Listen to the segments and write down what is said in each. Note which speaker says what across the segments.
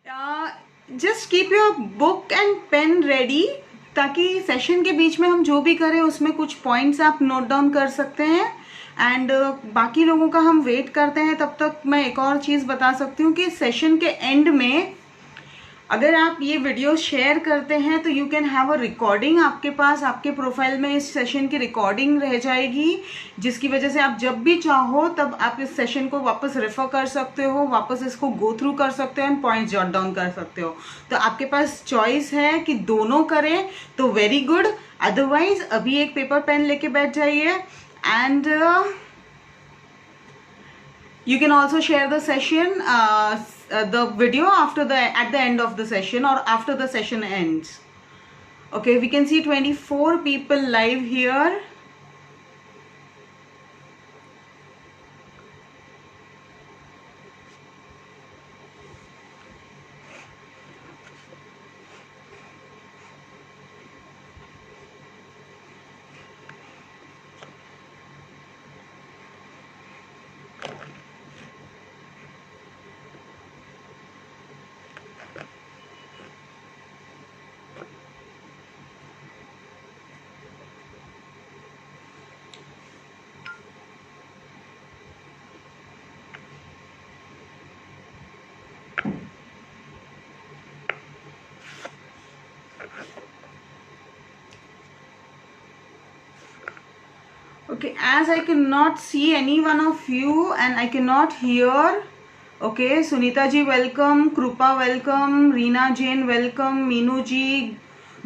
Speaker 1: Just keep your book and pen ready, ताकि session के बीच में हम जो भी करें उसमें कुछ पॉइंट्स आप नोट डाउन कर सकते हैं। एंड बाकी लोगों का हम वेट करते हैं, तब तक मैं एक और चीज़ बता सकती हूँ कि सेशन के एंड में अगर आप ये वीडियो शेयर करते हैं तो you can have a recording आपके पास, आपके प्रोफाइल में इस सेशन की रिकॉर्डिंग रह जाएगी, जिसकी वजह से आप जब भी चाहो तब आप इस सेशन को वापस रेफर कर सकते हो, वापस इसको गो थ्रू कर सकते हो एंड पॉइंट्स जॉट डाउन कर सकते हो। तो आपके पास चॉइस है कि दोनों करें तो वेरी गुड, अदरवाइज अभी एक पेपर पेन लेके बैठ जाइए and you can also share the session, the video at the end of the session or after the session ends. Okay, we can see 24 people live here. Okay, as I cannot see any one of you and I cannot hear. Okay, Sunita ji welcome, Krupa welcome, Reena Jain welcome, Meenu ji,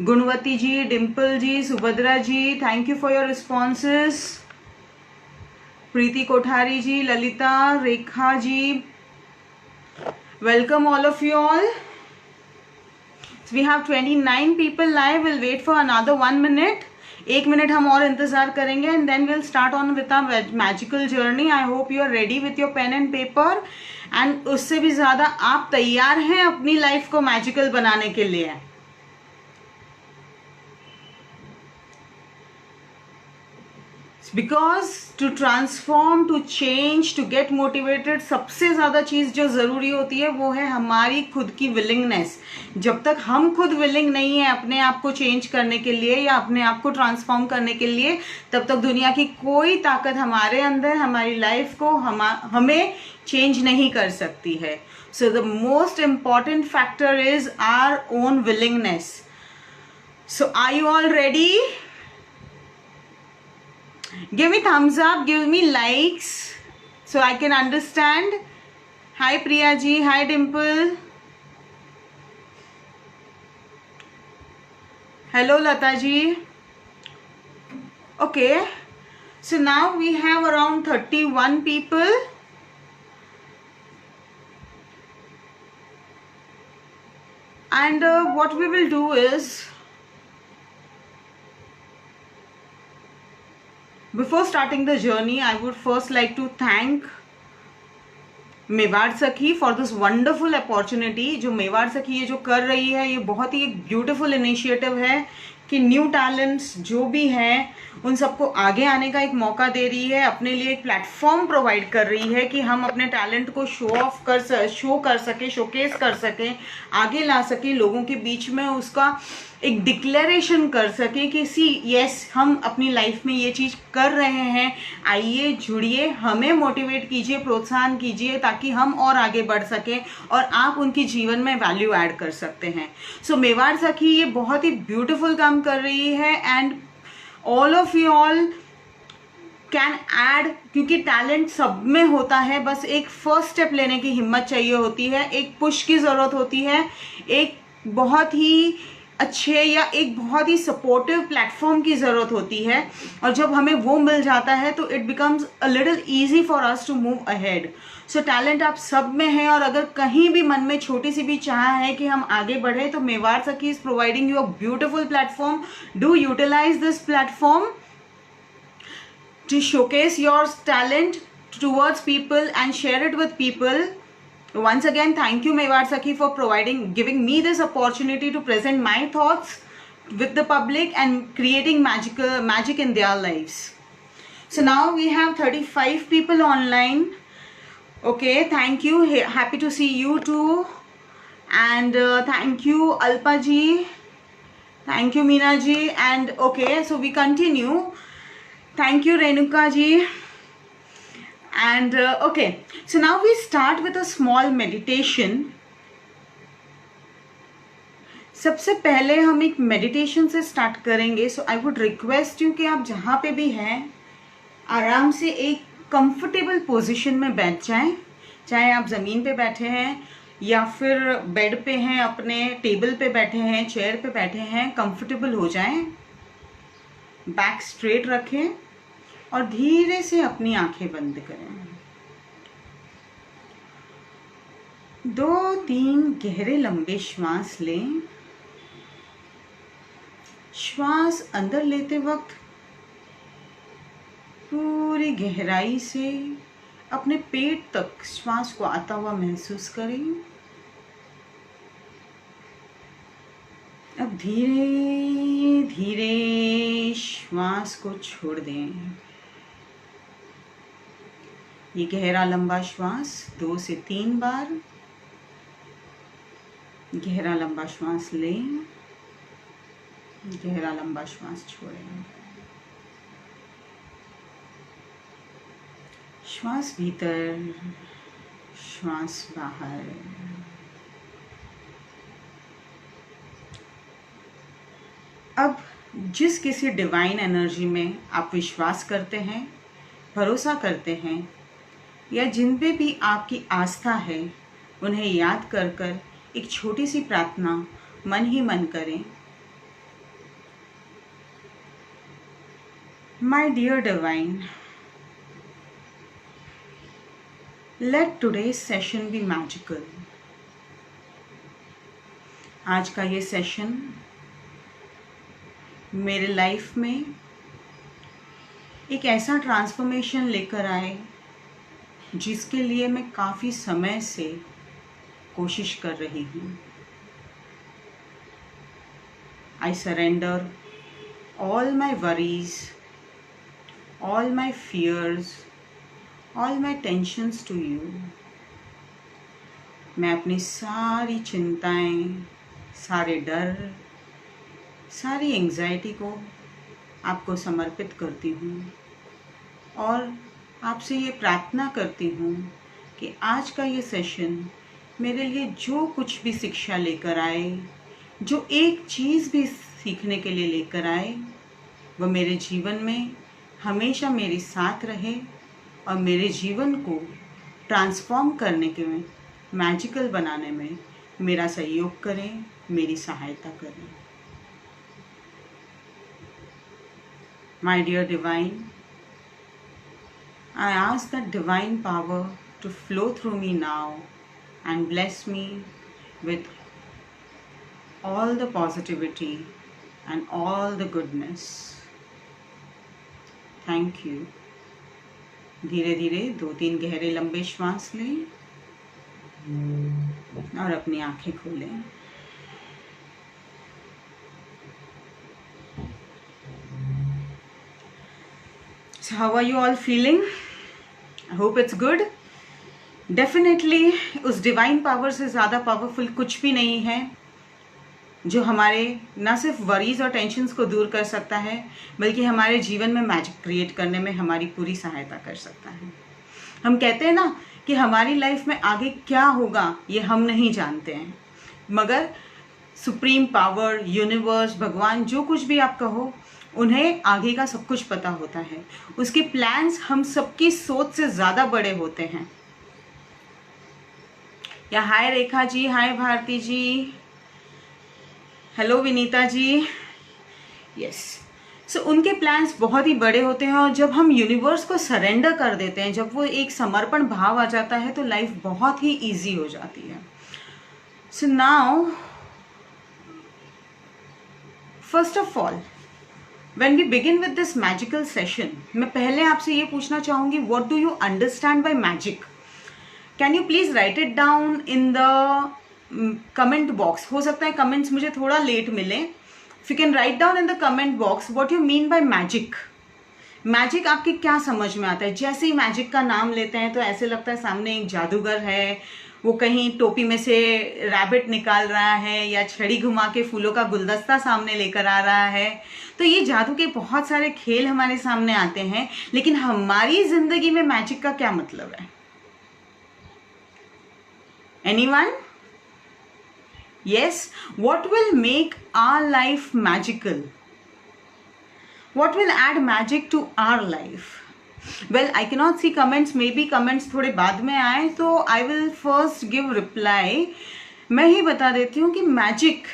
Speaker 1: Gunwati ji, Dimple ji, Subhadra ji, thank you for your responses. Preeti Kothari ji, Lalita, Rekha ji, welcome all of you all. So we have 29 people live. We'll wait for another 1 minute. 1 minute हम और इंतजार करेंगे and then will start on with a magical journey. I hope you are ready with your pen and paper एंड उससे भी ज्यादा आप तैयार हैं अपनी लाइफ को मैजिकल बनाने के लिए। Because to transform, to change, to get motivated, सबसे ज्यादा चीज जो जरूरी होती है वो है हमारी खुद की विलिंगनेस। जब तक हम खुद विलिंग नहीं है अपने आप को चेंज करने के लिए या अपने आप को ट्रांसफॉर्म करने के लिए, तब तक दुनिया की कोई ताकत हमारे अंदर हमारी लाइफ को हमें चेंज नहीं कर सकती है। So the most important factor is our own willingness. So are you all ready? Give me thumbs up, give me likes so I can understand. Hi Priya ji, hi Dimple. Hello Lata ji. Okay, so now we have around 31 people. And what we will do is, before starting the journey, I would first like to thank Mewar सखी for this wonderful opportunity. जो मेवाड़ सखी ये जो कर रही है, ये बहुत ही एक ब्यूटीफुल इनिशिएटिव है कि न्यू टैलेंट्स जो भी हैं उन सबको आगे आने का एक मौका दे रही है, अपने लिए एक प्लेटफॉर्म प्रोवाइड कर रही है कि हम अपने टैलेंट को शो कर सके, शोकेस कर सकें, आगे ला सकें, लोगों के बीच में उसका एक डिक्लेरेशन कर सके कि यस हम अपनी लाइफ में ये चीज कर रहे हैं, आइए जुड़िए, हमें मोटिवेट कीजिए, प्रोत्साहन कीजिए ताकि हम और आगे बढ़ सकें और आप उनके जीवन में वैल्यू ऐड कर सकते हैं। सो मेवाड़ सखी ये बहुत ही ब्यूटीफुल काम कर रही है and all of you all can add, क्योंकि टैलेंट सब में होता है, बस एक फर्स्ट स्टेप लेने की हिम्मत चाहिए होती है, एक पुश की जरूरत होती है, एक बहुत ही अच्छे या एक बहुत ही सपोर्टिव प्लेटफॉर्म की ज़रूरत होती है, और जब हमें वो मिल जाता है तो it becomes a little easy for us to move ahead. So talent आप सब में है और अगर कहीं भी मन में छोटी सी भी चाह है कि हम आगे बढ़े तो Mewar Sakhi is providing you a beautiful platform. Do utilize this platform to showcase your talent towards people and share it with people. Once again, thank you Mewar Sakhi for giving me this opportunity to present my thoughts with the public and creating magic in their lives. So now we have 35 people online. Okay, thank you. Happy to see you too. And thank you Alpa ji, thank you Meena ji, and okay, so we continue. Thank you Renuka ji. And okay, so now we start with a small meditation. सबसे पहले हम एक meditation से start करेंगे. सो I would request you कि आप जहाँ पे भी हैं आराम से एक कंफर्टेबल पोजीशन में बैठ जाएं. चाहे आप ज़मीन पे बैठे हैं या फिर बेड पे हैं, अपने टेबल पे बैठे हैं, चेयर पे बैठे हैं, कंफर्टेबल हो जाएं. बैक स्ट्रेट रखें और धीरे से अपनी आंखें बंद करें. 2-3 गहरे लंबे श्वास लें. श्वास अंदर लेते वक्त पूरी गहराई से अपने पेट तक श्वास को आता हुआ महसूस करें. अब धीरे धीरे श्वास को छोड़ दें. ये गहरा लंबा श्वास 2 से 3 बार. गहरा लंबा श्वास लें, गहरा लंबा श्वास छोड़ें. श्वास भीतर, श्वास बाहर. अब जिस किसी डिवाइन एनर्जी में आप विश्वास करते हैं, भरोसा करते हैं, या जिन पे भी आपकी आस्था है, उन्हें याद कर कर एक छोटी सी प्रार्थना मन ही मन करें. My dear divine, let today's session be magical. आज का ये सेशन मेरे लाइफ में एक ऐसा ट्रांसफॉर्मेशन लेकर आए जिसके लिए मैं काफ़ी समय से कोशिश कर रही हूँ. I surrender all my worries, all my fears, all my tensions to you. मैं अपनी सारी चिंताएं, सारे डर, सारी एंग्जाइटी को आपको समर्पित करती हूँ और आपसे ये प्रार्थना करती हूँ कि आज का ये सेशन मेरे लिए जो कुछ भी शिक्षा लेकर आए, जो एक चीज़ भी सीखने के लिए लेकर आए, वो मेरे जीवन में हमेशा मेरे साथ रहे और मेरे जीवन को ट्रांसफॉर्म करने के में, मैजिकल बनाने में मेरा सहयोग करें, मेरी सहायता करें. My dear divine, I ask that divine power to flow through me now and bless me with all the positivity and all the goodness. Thank you. धीरे धीरे 2-3 गहरे लंबे श्वास लें और अपनी आंखें खोलें. So how are you all feeling? I hope it's good. Definitely उस डिवाइन पावर से ज़्यादा पावरफुल कुछ भी नहीं है जो हमारे ना सिर्फ वरीज और टेंशन्स को दूर कर सकता है बल्कि हमारे जीवन में मैजिक क्रिएट करने में हमारी पूरी सहायता कर सकता है. हम कहते हैं ना कि हमारी लाइफ में आगे क्या होगा ये हम नहीं जानते हैं, मगर सुप्रीम पावर, यूनिवर्स, भगवान, जो कुछ भी आप कहो, उन्हें आगे का सब कुछ पता होता है. उसके प्लान्स हम सबकी सोच से ज़्यादा बड़े होते हैं. या हाय रेखा जी, हाय भारती जी, हेलो विनीता जी. यस, सो उनके प्लान्स बहुत ही बड़े होते हैं और जब हम यूनिवर्स को सरेंडर कर देते हैं, जब वो एक समर्पण भाव आ जाता है तो लाइफ बहुत ही इजी हो जाती है. So now first of all when we begin with this magical session, मैं पहले आपसे ये पूछना चाहूँगी, what do you understand by magic? Can you please write it down in the comment box? हो सकता है comments मुझे थोड़ा लेट मिले. If you can write down in the comment box what you mean by magic. Magic आपके क्या समझ में आता है? जैसे ही मैजिक का नाम लेते हैं तो ऐसे लगता है सामने एक जादूगर है वो कहीं टोपी में से रैबिट निकाल रहा है या छड़ी घुमा के फूलों का गुलदस्ता सामने लेकर आ रहा है। तो ये जादू के बहुत सारे खेल हमारे सामने आते हैं, लेकिन हमारी जिंदगी में मैजिक का क्या मतलब है? Anyone? Yes, what will make our life magical? What will add magic to our life? Well, I cannot see comments. Maybe comments थोड़े बाद में आए, तो I will first give reply. मैं ही बता देती हूँ कि मैजिक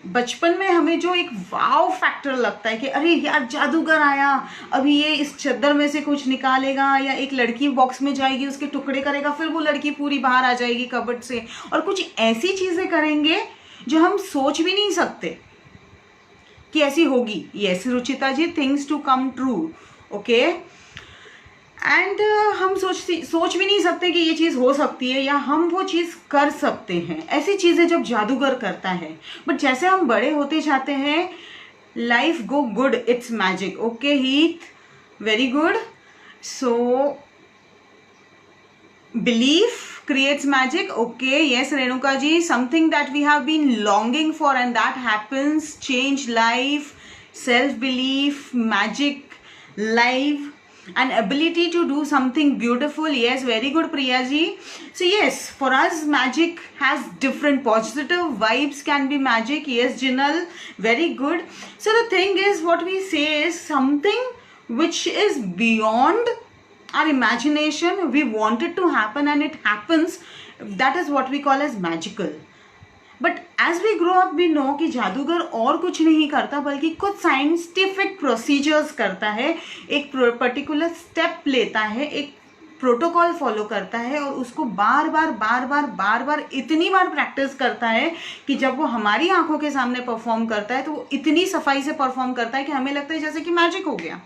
Speaker 1: बचपन में हमें जो एक वाव फैक्टर लगता है कि अरे यार जादूगर आया, अभी ये इस चद्दर में से कुछ निकालेगा, या एक लड़की बॉक्स में जाएगी उसके टुकड़े करेगा, फिर वो लड़की पूरी बाहर आ जाएगी कबर्ड से, और कुछ ऐसी चीज़ें करेंगे जो हम सोच भी नहीं सकते कि ऐसी होगी। Yes Ruchita ji, things to come true, okay. And हम सोच भी नहीं सकते कि ये चीज़ हो सकती है या हम वो चीज़ कर सकते हैं। ऐसी चीज़ें जब जादूगर करता है, बट जैसे हम बड़े होते जाते हैं, life go good, it's magic. Okay Heath, very good. So belief creates magic. Okay, yes Renuka ji, something that we have been longing for and that happens, change life, self belief, magic, life, and ability to do something beautiful. Yes, very good Priya ji. So yes, for us magic has different positive vibes, can be magic. Yes Jinal, very good. So the thing is, what we say is something which is beyond our imagination, we want it to happen and it happens, that is what we call as magical. But as we grow up, we know कि जादूगर और कुछ नहीं करता बल्कि कुछ scientific procedures करता है, एक पर्टिकुलर स्टेप लेता है, एक प्रोटोकॉल फॉलो करता है, और उसको बार बार इतनी बार प्रैक्टिस करता है कि जब वो हमारी आंखों के सामने परफॉर्म करता है तो वो इतनी सफाई से परफॉर्म करता है कि हमें लगता है जैसे कि मैजिक हो गया।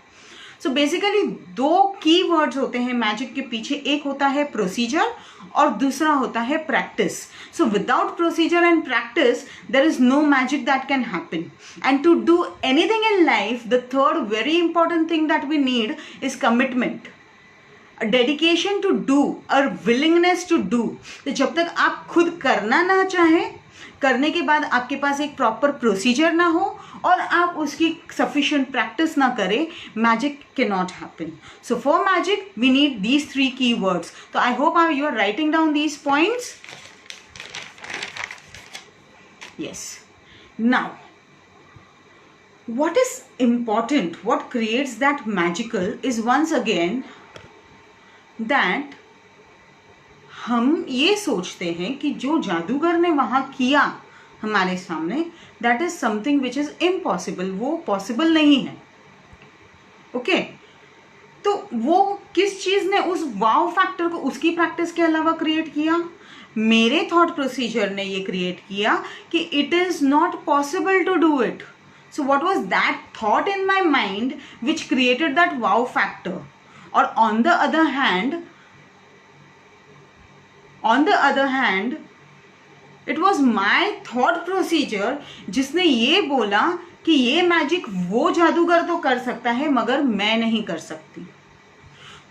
Speaker 1: सो बेसिकली दो की वर्ड्स होते हैं मैजिक के पीछे, एक होता है प्रोसीजर और दूसरा होता है practice. So without procedure and practice there is no magic that can happen. And to do anything in life, the third very important thing that we need is commitment, dedication to do और willingness to do. तो जब तक आप खुद करना ना चाहें, करने के बाद आपके पास एक प्रॉपर प्रोसीजर ना हो और आप उसकी सफिशिएंट प्रैक्टिस ना करें, magic cannot happen. So for magic we need these 3 key words. तो I hope you are writing down these points. Yes, now what is important, what creates that magical is once again that हम ये सोचते हैं कि जो जादूगर ने वहाँ किया हमारे सामने, that is something which is impossible, वो पॉसिबल नहीं है। ओके, तो वो किस चीज़ ने उस वाव फैक्टर को उसकी प्रैक्टिस के अलावा क्रिएट किया? मेरे थॉट प्रोसीजर ने ये क्रिएट किया कि it is not possible to do it. So what was that thought in my mind which created that wow factor? Or on the other hand, it was my thought procedure जिसने ये बोला कि ये magic वो जादूगर तो कर सकता है मगर मैं नहीं कर सकती।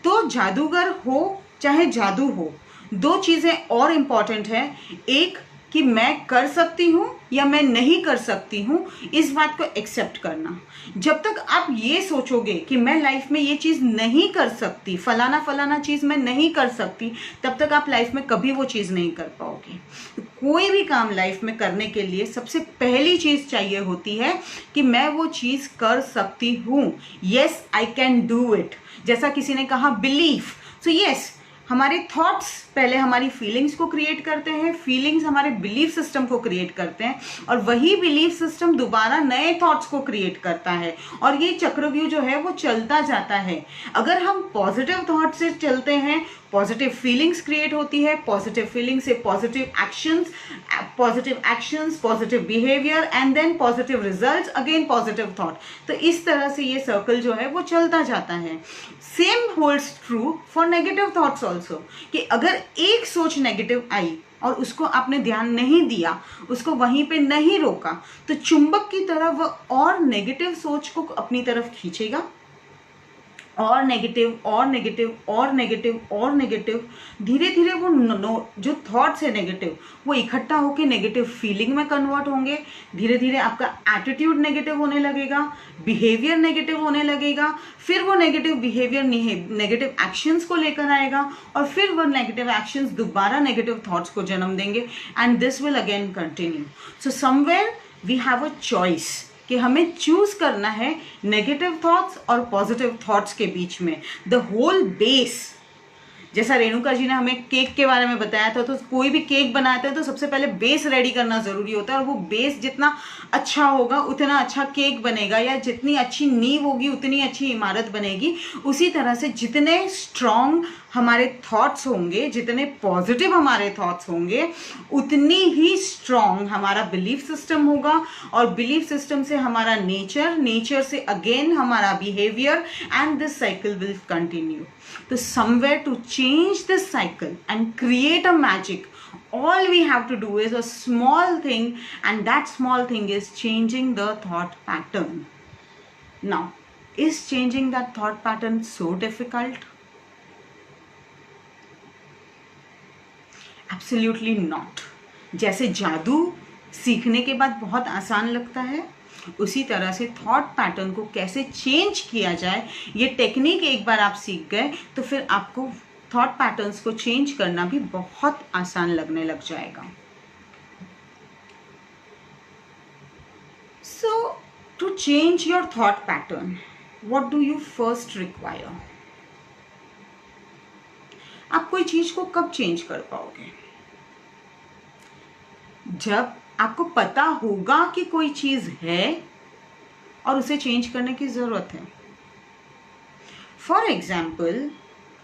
Speaker 1: तो जादूगर हो चाहे जादू हो, दो चीजें और इम्पॉर्टेंट है। एक कि मैं कर सकती हूँ या मैं नहीं कर सकती हूँ, इस बात को एक्सेप्ट करना। जब तक आप ये सोचोगे कि मैं लाइफ में ये चीज़ नहीं कर सकती, फलाना चीज़ मैं नहीं कर सकती, तब तक आप लाइफ में कभी वो चीज़ नहीं कर पाओगे। तो कोई भी काम लाइफ में करने के लिए सबसे पहली चीज़ चाहिए होती है कि मैं वो चीज़ कर सकती हूँ। Yes, I can do it. जैसा किसी ने कहा बिलीफ, सो येस, हमारे थॉट्स पहले हमारी फीलिंग्स को क्रिएट करते हैं, फीलिंग्स हमारे बिलीफ सिस्टम को क्रिएट करते हैं, और वही बिलीफ सिस्टम दोबारा नए थॉट्स को क्रिएट करता है, और ये चक्रव्यूह जो है वो चलता जाता है। अगर हम पॉजिटिव थॉट से चलते हैं, पॉजिटिव फीलिंग्स क्रिएट होती है, पॉजिटिव फीलिंग से positive actions, positive behaviour, and then positive results, again positive thought. तो इस तरह से ये सर्कल जो है वो चलता जाता है। Same holds true for negative thoughts also, कि अगर एक सोच नेगेटिव आई और उसको आपने ध्यान नहीं दिया, उसको वहीं पे नहीं रोका, तो चुंबक की तरह वह और नेगेटिव सोच को अपनी तरफ खींचेगा और नेगेटिव और नेगेटिव और नेगेटिव और नेगेटिव, धीरे धीरे वो जो थॉट्स है नेगेटिव वो इकट्ठा होकर नेगेटिव फीलिंग में कन्वर्ट होंगे। धीरे धीरे आपका एटीट्यूड नेगेटिव होने लगेगा, बिहेवियर नेगेटिव होने लगेगा, फिर वो नेगेटिव बिहेवियर नेगेटिव एक्शंस को लेकर आएगा और फिर वो नेगेटिव एक्शंस दोबारा नेगेटिव थॉट्स को जन्म देंगे and this will again continue. So somewhere we have a choice कि हमें चूज करना है नेगेटिव थॉट्स और पॉजिटिव थॉट्स के बीच में। द होल बेस, जैसा रेणुका जी ने हमें केक के बारे में बताया था, तो कोई भी केक बनाते हैं तो सबसे पहले बेस रेडी करना जरूरी होता है और वो बेस जितना अच्छा होगा उतना अच्छा केक बनेगा, या जितनी अच्छी नींव होगी उतनी अच्छी इमारत बनेगी। उसी तरह से जितने स्ट्रॉन्ग हमारे थॉट्स होंगे, जितने पॉजिटिव हमारे थॉट्स होंगे, उतनी ही स्ट्रॉन्ग हमारा बिलीफ सिस्टम होगा और बिलीफ सिस्टम से हमारा नेचर, नेचर से अगेन हमारा behaviour and this cycle will continue. तो somewhere to change this cycle and create a magic, all we have to do is a small thing, and that small thing is changing the thought pattern. Now, is changing that thought pattern so difficult? Absolutely not. जैसे जादू सीखने के बाद बहुत आसान लगता है, उसी तरह से थॉट पैटर्न को कैसे चेंज किया जाए, ये टेक्निक एक बार आप सीख गए तो फिर आपको थॉट पैटर्न्स को चेंज करना भी बहुत आसान लगने लग जाएगा। So to change your thought pattern, what do you first require? आप कोई चीज को कब चेंज कर पाओगे? जब आपको पता होगा कि कोई चीज है और उसे चेंज करने की जरूरत है। फॉर एग्जाम्पल,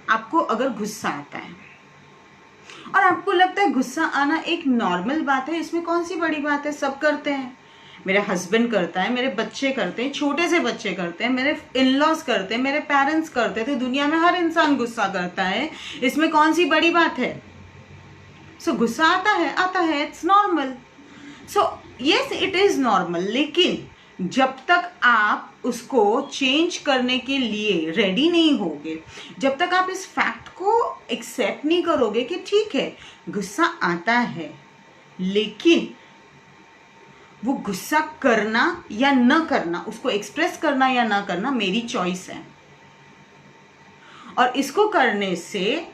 Speaker 1: आपको अगर गुस्सा आता है और आपको लगता है गुस्सा आना एक नॉर्मल बात है, इसमें कौन सी बड़ी बात है, सब करते हैं, मेरे हस्बैंड करता है, मेरे बच्चे करते हैं, छोटे से बच्चे करते हैं, मेरे इन-लॉज करते हैं, मेरे पेरेंट्स करते थे, दुनिया में हर इंसान गुस्सा करता है, इसमें कौन सी बड़ी बात है। सो गुस्सा आता है, it's normal. So yes, it is normal, लेकिन जब तक आप उसको चेंज करने के लिए रेडी नहीं होगे, जब तक आप इस फैक्ट को एक्सेप्ट नहीं करोगे कि ठीक है गुस्सा आता है, लेकिन वो गुस्सा करना या न करना, उसको एक्सप्रेस करना या ना करना मेरी चॉइस है। और इसको करने से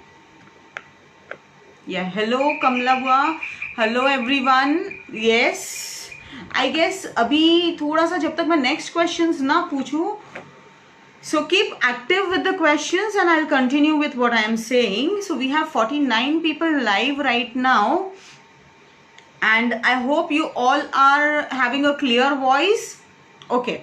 Speaker 1: या हेलो कमला बुआ, hello everyone, yes I guess अभी थोड़ा सा जब तक मैं नेक्स्ट क्वेश्चंस ना पूछूं, so keep active with the questions and I'll continue with what I am saying. So we have 49 people live right now and I hope you all are having a clear voice. Okay,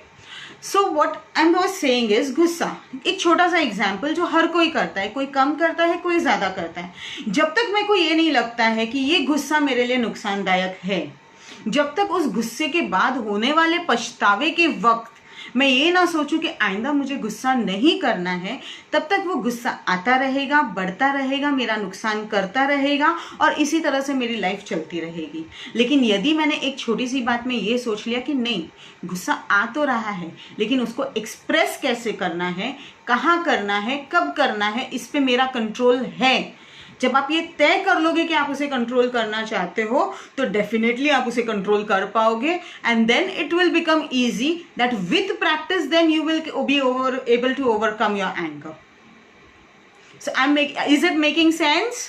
Speaker 1: so what I'm saying is गुस्सा एक छोटा सा example जो हर कोई करता है, कोई कम करता है, कोई ज्यादा करता है। जब तक मेरे को ये नहीं लगता है कि ये गुस्सा मेरे लिए नुकसानदायक है, जब तक उस गुस्से के बाद होने वाले पछतावे के वक्त मैं ये ना सोचूं कि आइंदा मुझे गुस्सा नहीं करना है, तब तक वो गुस्सा आता रहेगा, बढ़ता रहेगा, मेरा नुकसान करता रहेगा और इसी तरह से मेरी लाइफ चलती रहेगी। लेकिन यदि मैंने एक छोटी सी बात में ये सोच लिया कि नहीं, गुस्सा आ तो रहा है लेकिन उसको एक्सप्रेस कैसे करना है, कहाँ करना है, कब करना है, इस पे मेरा कंट्रोल है। जब आप ये तय कर लोगे कि आप उसे कंट्रोल करना चाहते हो तो डेफिनेटली आप उसे कंट्रोल कर पाओगे and then it will become easy that with practice then you will be able to overcome your anger. So is it making sense?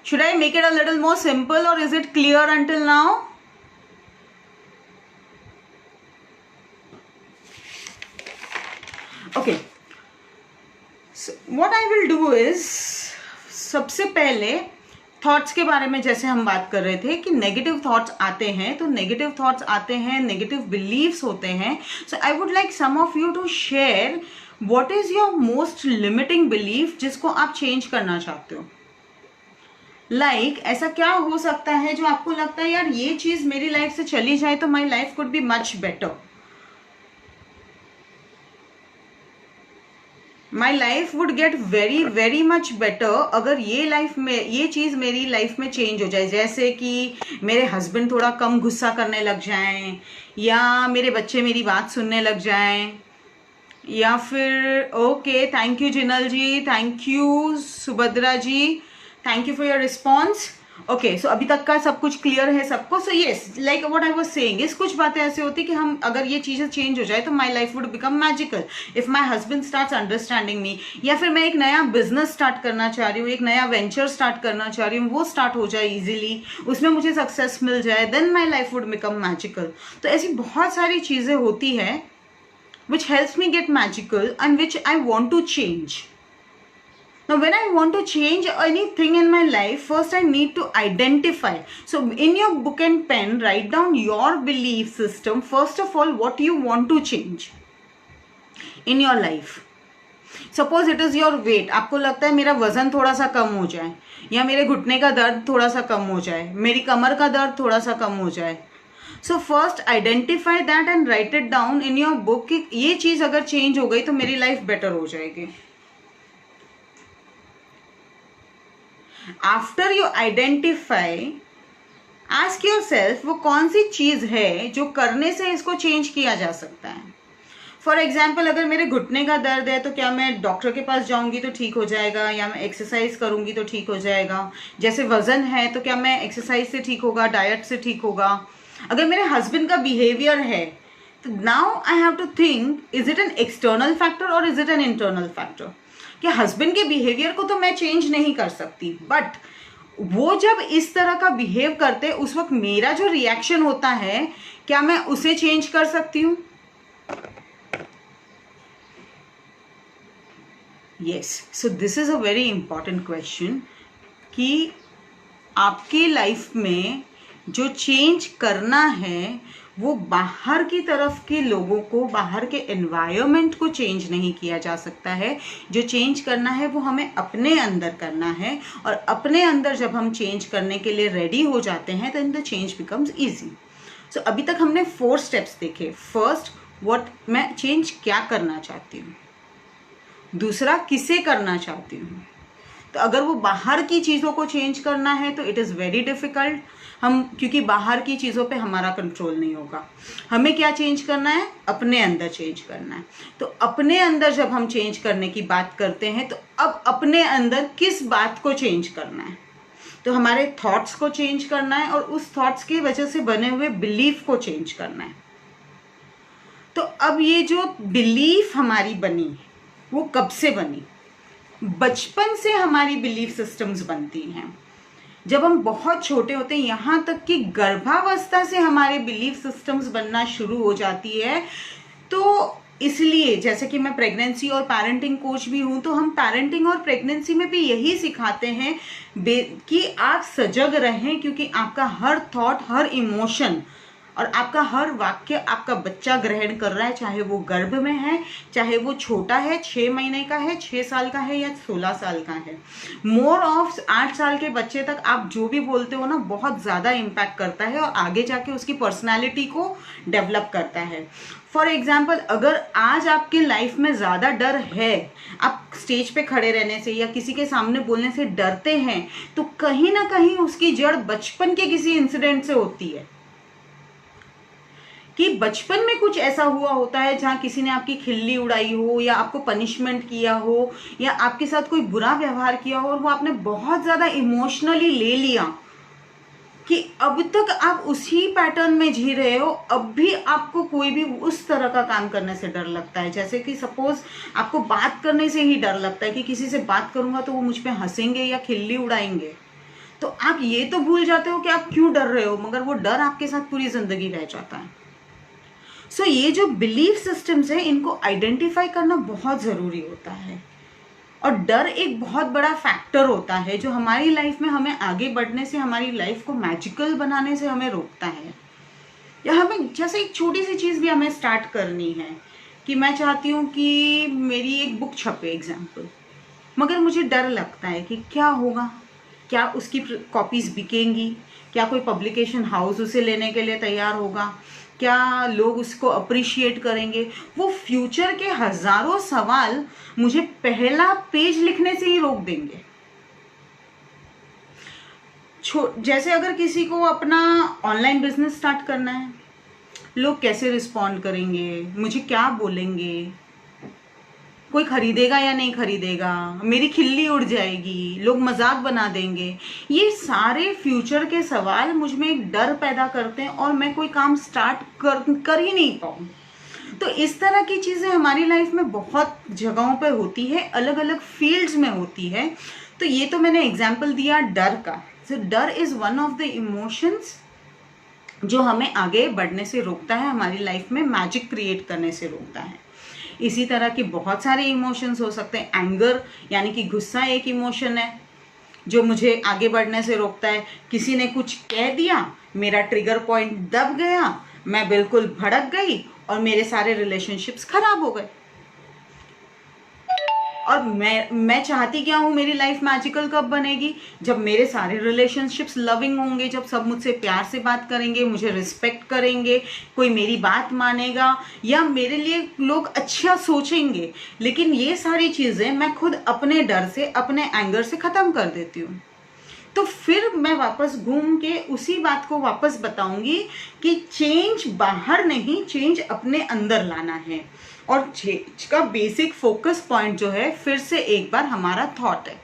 Speaker 1: Should I make it a little more simple or is it clear until now? Okay, what I will do is, सबसे पहले thoughts के बारे में जैसे हम बात कर रहे थे कि नेगेटिव थॉट्स आते हैं, तो नेगेटिव थॉट्स आते हैं, नेगेटिव बिलीव्स होते हैं। So I would like some of you to share what is your most limiting belief जिसको आप चेंज करना चाहते हो। लाइक ऐसा क्या हो सकता है जो आपको लगता है यार ये चीज मेरी लाइफ से चली जाए तो my life could be much better, my life would get very very much better अगर ये चीज़ मेरी लाइफ में चेंज हो जाए। जैसे कि मेरे हस्बैंड थोड़ा कम गुस्सा करने लग जाएं, या मेरे बच्चे मेरी बात सुनने लग जाएं, या फिर okay, thank you Jinal ji, thank you Subhadra ji, thank you for your response. Okay, so अभी तक का सब कुछ क्लियर है सबको। So yes, like what I was saying इस कुछ बातें ऐसे होती कि हम अगर ये चीजें चेंज हो जाए तो माई life would become magical if my husband starts understanding me, या फिर मैं एक नया बिजनेस स्टार्ट करना चाह रही हूँ, एक नया वेंचर स्टार्ट करना चाह रही हूँ, वो स्टार्ट हो जाए इजीली, उसमें मुझे सक्सेस मिल जाए, then my life would become magical. तो ऐसी बहुत सारी चीजें होती है which helps me get magical and which I want to change. Now when I want to change anything in my life, first I need to identify. So in your book and pen, write down your belief system. First of all, what you want to change in your life. Suppose it is your weight. आपको लगता है मेरा वजन थोड़ा सा कम हो जाए, या मेरे घुटने का दर्द थोड़ा सा कम हो जाए, मेरी कमर का दर्द थोड़ा सा कम हो जाए। So first identify that and right it down in your book कि ये चीज अगर चेंज हो गई तो मेरी लाइफ बेटर हो जाएगी। After you identify, ask yourself वो कौन सी चीज है जो करने से इसको चेंज किया जा सकता है। फॉर एग्जाम्पल, अगर मेरे घुटने का दर्द है तो क्या मैं डॉक्टर के पास जाऊंगी तो ठीक हो जाएगा, या मैं एक्सरसाइज करूंगी तो ठीक हो जाएगा। जैसे वजन है तो क्या मैं एक्सरसाइज से ठीक होगा, डाइट से ठीक होगा। अगर मेरे हस्बैंड का बिहेवियर है तो now I have to think, is it an external factor or is it an internal factor. कि हस्बैंड के बिहेवियर को तो मैं चेंज नहीं कर सकती, बट वो जब इस तरह का बिहेव करते उस वक्त मेरा जो रिएक्शन होता है, क्या मैं उसे चेंज कर सकती हूँ? Yes, so this is a very important question कि आपकी लाइफ में जो चेंज करना है वो बाहर की तरफ के लोगों को, बाहर के एनवायरनमेंट को चेंज नहीं किया जा सकता है। जो चेंज करना है वो हमें अपने अंदर करना है, और अपने अंदर जब हम चेंज करने के लिए रेडी हो जाते हैं then the change becomes easy. So अभी तक हमने 4 स्टेप्स देखे। फर्स्ट, व्हाट मैं चेंज क्या करना चाहती हूँ। दूसरा, किसे करना चाहती हूँ। तो अगर वो बाहर की चीज़ों को चेंज करना है तो इट इज़ वेरी डिफ़िकल्ट, क्योंकि बाहर की चीज़ों पे हमारा कंट्रोल नहीं होगा। हमें क्या चेंज करना है? अपने अंदर चेंज करना है। तो अपने अंदर जब हम चेंज करने की बात करते हैं तो अब अपने अंदर किस बात को चेंज करना है? तो हमारे थॉट्स को चेंज करना है, और उस थॉट्स की वजह से बने हुए बिलीफ को चेंज करना है। तो अब ये जो बिलीफ हमारी बनी वो कब से बनी? बचपन से हमारी बिलीफ सिस्टम्स बनती हैं। जब हम बहुत छोटे होते हैं, यहाँ तक कि गर्भावस्था से हमारे बिलीफ सिस्टम्स बनना शुरू हो जाती है। तो इसलिए जैसे कि मैं प्रेगनेंसी और पेरेंटिंग कोच भी हूँ, तो हम पेरेंटिंग और प्रेगनेंसी में भी यही सिखाते हैं कि आप सजग रहें, क्योंकि आपका हर थॉट, हर इमोशन और आपका हर वाक्य आपका बच्चा ग्रहण कर रहा है, चाहे वो गर्भ में है, चाहे वो छोटा है, 6 महीने का है, 6 साल का है, या 16 साल का है। मोर ऑफ 8 साल के बच्चे तक आप जो भी बोलते हो ना, बहुत ज़्यादा इम्पैक्ट करता है और आगे जाके उसकी पर्सनैलिटी को डेवलप करता है। फॉर एग्जाम्पल, अगर आज आपके लाइफ में ज़्यादा डर है, आप स्टेज पे खड़े रहने से या किसी के सामने बोलने से डरते हैं, तो कहीं ना कहीं उसकी जड़ बचपन के किसी इंसिडेंट से होती है। कि बचपन में कुछ ऐसा हुआ होता है जहाँ किसी ने आपकी खिल्ली उड़ाई हो, या आपको पनिशमेंट किया हो, या आपके साथ कोई बुरा व्यवहार किया हो, और वो आपने बहुत ज़्यादा इमोशनली ले लिया कि अब तक आप उसी पैटर्न में जी रहे हो। अब भी आपको कोई भी उस तरह का काम करने से डर लगता है। जैसे कि सपोज आपको बात करने से ही डर लगता है कि किसी से बात करूंगा तो वो मुझ पे हंसेंगे या खिल्ली उड़ाएंगे। तो आप ये तो भूल जाते हो कि आप क्यों डर रहे हो, मगर वो डर आपके साथ पूरी जिंदगी रह जाता है। सो ये जो बिलीफ सिस्टम्स है, इनको आइडेंटिफाई करना बहुत ज़रूरी होता है। और डर एक बहुत बड़ा फैक्टर होता है जो हमारी लाइफ में हमें आगे बढ़ने से, हमारी लाइफ को मैजिकल बनाने से हमें रोकता है। या हमें जैसे एक छोटी सी चीज़ भी हमें स्टार्ट करनी है कि मैं चाहती हूँ कि मेरी एक बुक छपे एग्जाम्पल, मगर मुझे डर लगता है कि क्या होगा, क्या उसकी कॉपीज़ बिकेंगी, क्या कोई पब्लिकेशन हाउस उसे लेने के लिए तैयार होगा, क्या लोग उसको अप्रिशिएट करेंगे। वो फ्यूचर के हजारों सवाल मुझे पहला पेज लिखने से ही रोक देंगे। जैसे अगर किसी को अपना ऑनलाइन बिजनेस स्टार्ट करना है, लोग कैसे रिस्पॉन्ड करेंगे, मुझे क्या बोलेंगे, कोई खरीदेगा या नहीं खरीदेगा, मेरी खिल्ली उड़ जाएगी, लोग मजाक बना देंगे, ये सारे फ्यूचर के सवाल मुझ में एक डर पैदा करते हैं और मैं कोई काम स्टार्ट कर ही नहीं पाऊँ। तो इस तरह की चीज़ें हमारी लाइफ में बहुत जगहों पर होती है, अलग अलग फील्ड्स में होती है। तो ये तो मैंने एग्जाम्पल दिया डर का। सो डर is one of the emotions जो हमें आगे बढ़ने से रोकता है, हमारी लाइफ में मैजिक क्रिएट करने से रोकता है। इसी तरह के बहुत सारे इमोशंस हो सकते हैं। एंगर यानी कि गुस्सा एक इमोशन है जो मुझे आगे बढ़ने से रोकता है। किसी ने कुछ कह दिया, मेरा ट्रिगर पॉइंट दब गया, मैं बिल्कुल भड़क गई और मेरे सारे रिलेशनशिप्स खराब हो गए। और मैं चाहती क्या हूँ, मेरी लाइफ मैजिकल कब बनेगी, जब मेरे सारे रिलेशनशिप्स लविंग होंगे, जब सब मुझसे प्यार से बात करेंगे, मुझे रिस्पेक्ट करेंगे, कोई मेरी बात मानेगा या मेरे लिए लोग अच्छा सोचेंगे। लेकिन ये सारी चीज़ें मैं खुद अपने डर से, अपने एंगर से ख़त्म कर देती हूँ। तो फिर मैं वापस घूम के उसी बात को वापस बताऊंगी कि चेंज बाहर नहीं, चेंज अपने अंदर लाना है। और चेंज का बेसिक फोकस पॉइंट जो है फिर से एक बार हमारा थॉट है।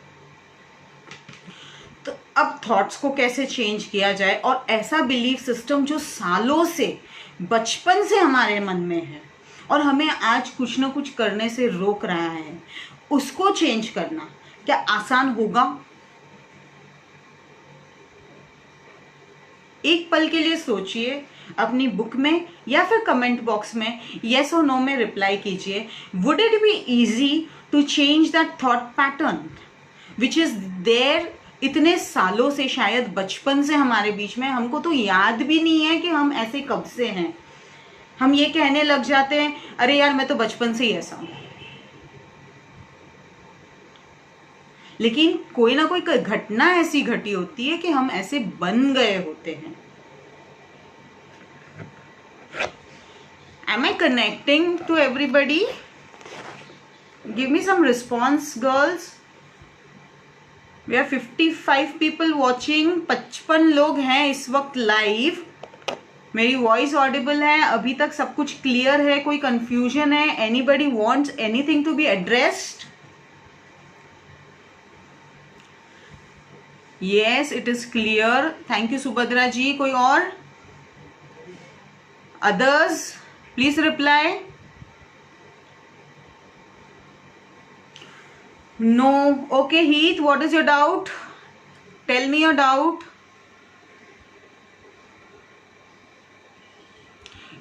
Speaker 1: तो अब थॉट्स को कैसे चेंज किया जाए, और ऐसा बिलीफ सिस्टम जो सालों से, बचपन से हमारे मन में है और हमें आज कुछ ना कुछ करने से रोक रहा है, उसको चेंज करना क्या आसान होगा? एक पल के लिए सोचिए, अपनी बुक में या फिर कमेंट बॉक्स में येस और नो में रिप्लाई कीजिए। Would it be easy to change that thought pattern which is there इतने सालों से, शायद बचपन से हमारे बीच में, हमको तो याद भी नहीं है कि हम ऐसे कब से हैं। हम ये कहने लग जाते हैं, अरे यार मैं तो बचपन से ही ऐसा हूं। लेकिन कोई ना कोई घटना ऐसी घटी होती है कि हम ऐसे बन गए होते हैं। Am I connecting to everybody? Give me some response, girls. We are 55 people watching. 55 लोग हैं इस वक्त लाइव। मेरी वॉइस ऑडिबल है, अभी तक सब कुछ क्लियर है, कोई कंफ्यूजन है? Anybody wants anything to be addressed? Yes, it is clear. Thank you Subhadra ji. कोई और? Others, please reply. No. Okay, Heath, what is your doubt? Tell me your doubt.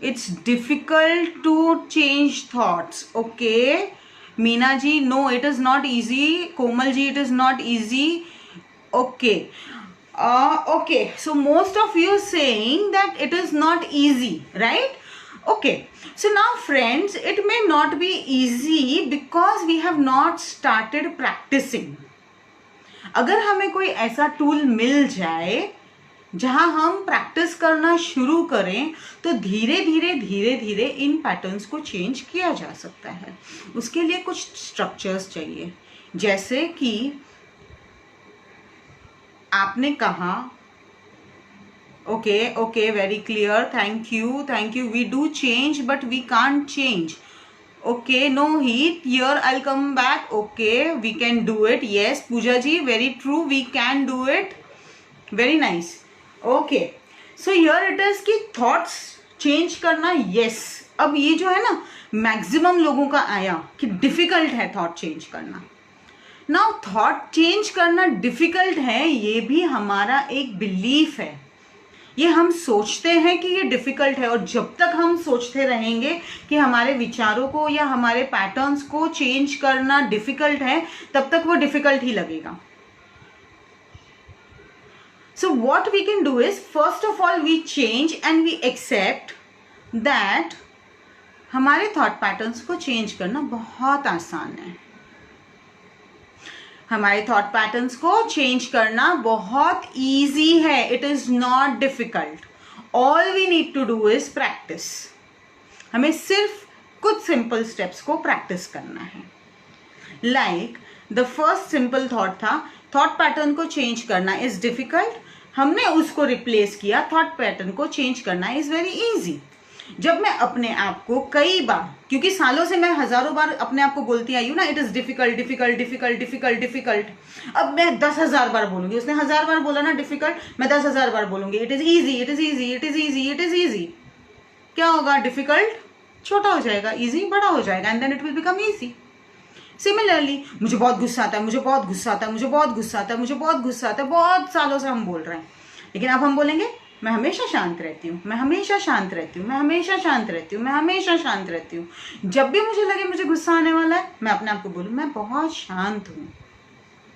Speaker 1: It's difficult to change thoughts. Okay. Meena ji, no, it is not easy. Komal ji, it is not easy. Okay. Okay, so most of you saying that it is not easy, right? Okay, so now friends, it may not be easy because we have not started practicing. अगर हमें कोई ऐसा tool मिल जाए जहां हम practice करना शुरू करें, तो धीरे धीरे इन पैटर्न्स को चेंज किया जा सकता है। उसके लिए कुछ स्ट्रक्चर्स चाहिए, जैसे कि आपने कहा, okay, very clear, thank you, we do change but we can't change. Okay, no heat, here I will come back. Okay, we can do it. Yes Pooja ji, very true, we can do it, very nice. Okay, so here it is कि thoughts change करना। Yes, अब ये जो है ना, maximum लोगों का आया कि डिफिकल्ट है थॉट चेंज करना। नाउ थॉट चेंज करना डिफिकल्ट है, ये भी हमारा एक बिलीफ है। ये हम सोचते हैं कि ये डिफिकल्ट है, और जब तक हम सोचते रहेंगे कि हमारे विचारों को या हमारे पैटर्न्स को चेंज करना डिफिकल्ट है, तब तक वो डिफिकल्ट ही लगेगा। So what we can do is, first of all we change and we accept that हमारे थॉट पैटर्न्स को चेंज करना बहुत आसान है। हमारे थॉट पैटर्न्स को चेंज करना बहुत इजी है। It is not difficult. All we need to do is practice. हमें सिर्फ कुछ सिंपल स्टेप्स को प्रैक्टिस करना है। Like the first simple thought था, थॉट पैटर्न को चेंज करना इज डिफिकल्ट। हमने उसको रिप्लेस किया, थॉट पैटर्न को चेंज करना इज वेरी इजी। जब मैं अपने आप को कई बार, क्योंकि सालों से मैं हजारों बार अपने आप को बोलती आई हूँ ना, it is difficult difficult difficult difficult difficult, अब मैं 10,000 बार बोलूंगी। उसने 1000 बार बोला ना डिफिकल्ट, मैं 10,000 बार बोलूंगी it is easy, it is easy, it is easy, it is easy. क्या होगा? डिफिकल्ट छोटा हो जाएगा, ईजी बड़ा हो जाएगा, and then it will become easy. Similarly, मुझे बहुत गुस्सा आता है, मुझे बहुत गुस्सा आता है, मुझे बहुत गुस्सा आता है, मुझे बहुत गुस्सा आता है, बहुत सालों से हम बोल रहे हैं, लेकिन अब हम बोलेंगे मैं हमेशा शांत रहती हूँ, मैं हमेशा शांत रहती हूँ, मैं हमेशा शांत रहती हूँ, मैं हमेशा शांत रहती हूँ। जब भी मुझे लगे मुझे गुस्सा आने वाला है, मैं अपने आप को बोलूँ मैं बहुत शांत हूँ,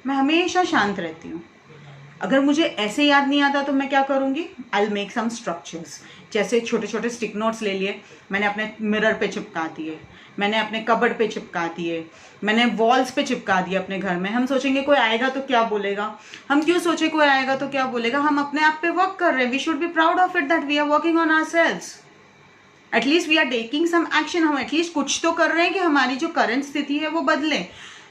Speaker 1: मैं हमेशा शांत रहती हूँ। अगर मुझे ऐसे याद नहीं आता तो मैं क्या करूँगी? I will make some structures. जैसे छोटे छोटे स्टिक नोट्स ले लिए, मैंने अपने मिरर पे चिपका दिए, मैंने अपने कबर्ड पे चिपका दिए, मैंने वॉल्स पे चिपका दिए अपने घर में। हम सोचेंगे कोई आएगा तो क्या बोलेगा, हम क्यों सोचे कोई आएगा तो क्या बोलेगा? हम अपने आप पे वर्क कर रहे हैं। We should be proud of it that we are working on ourselves. At least we are taking some action. हम एटलीस्ट कुछ तो कर रहे हैं कि हमारी जो करंट स्थिति है वो बदले।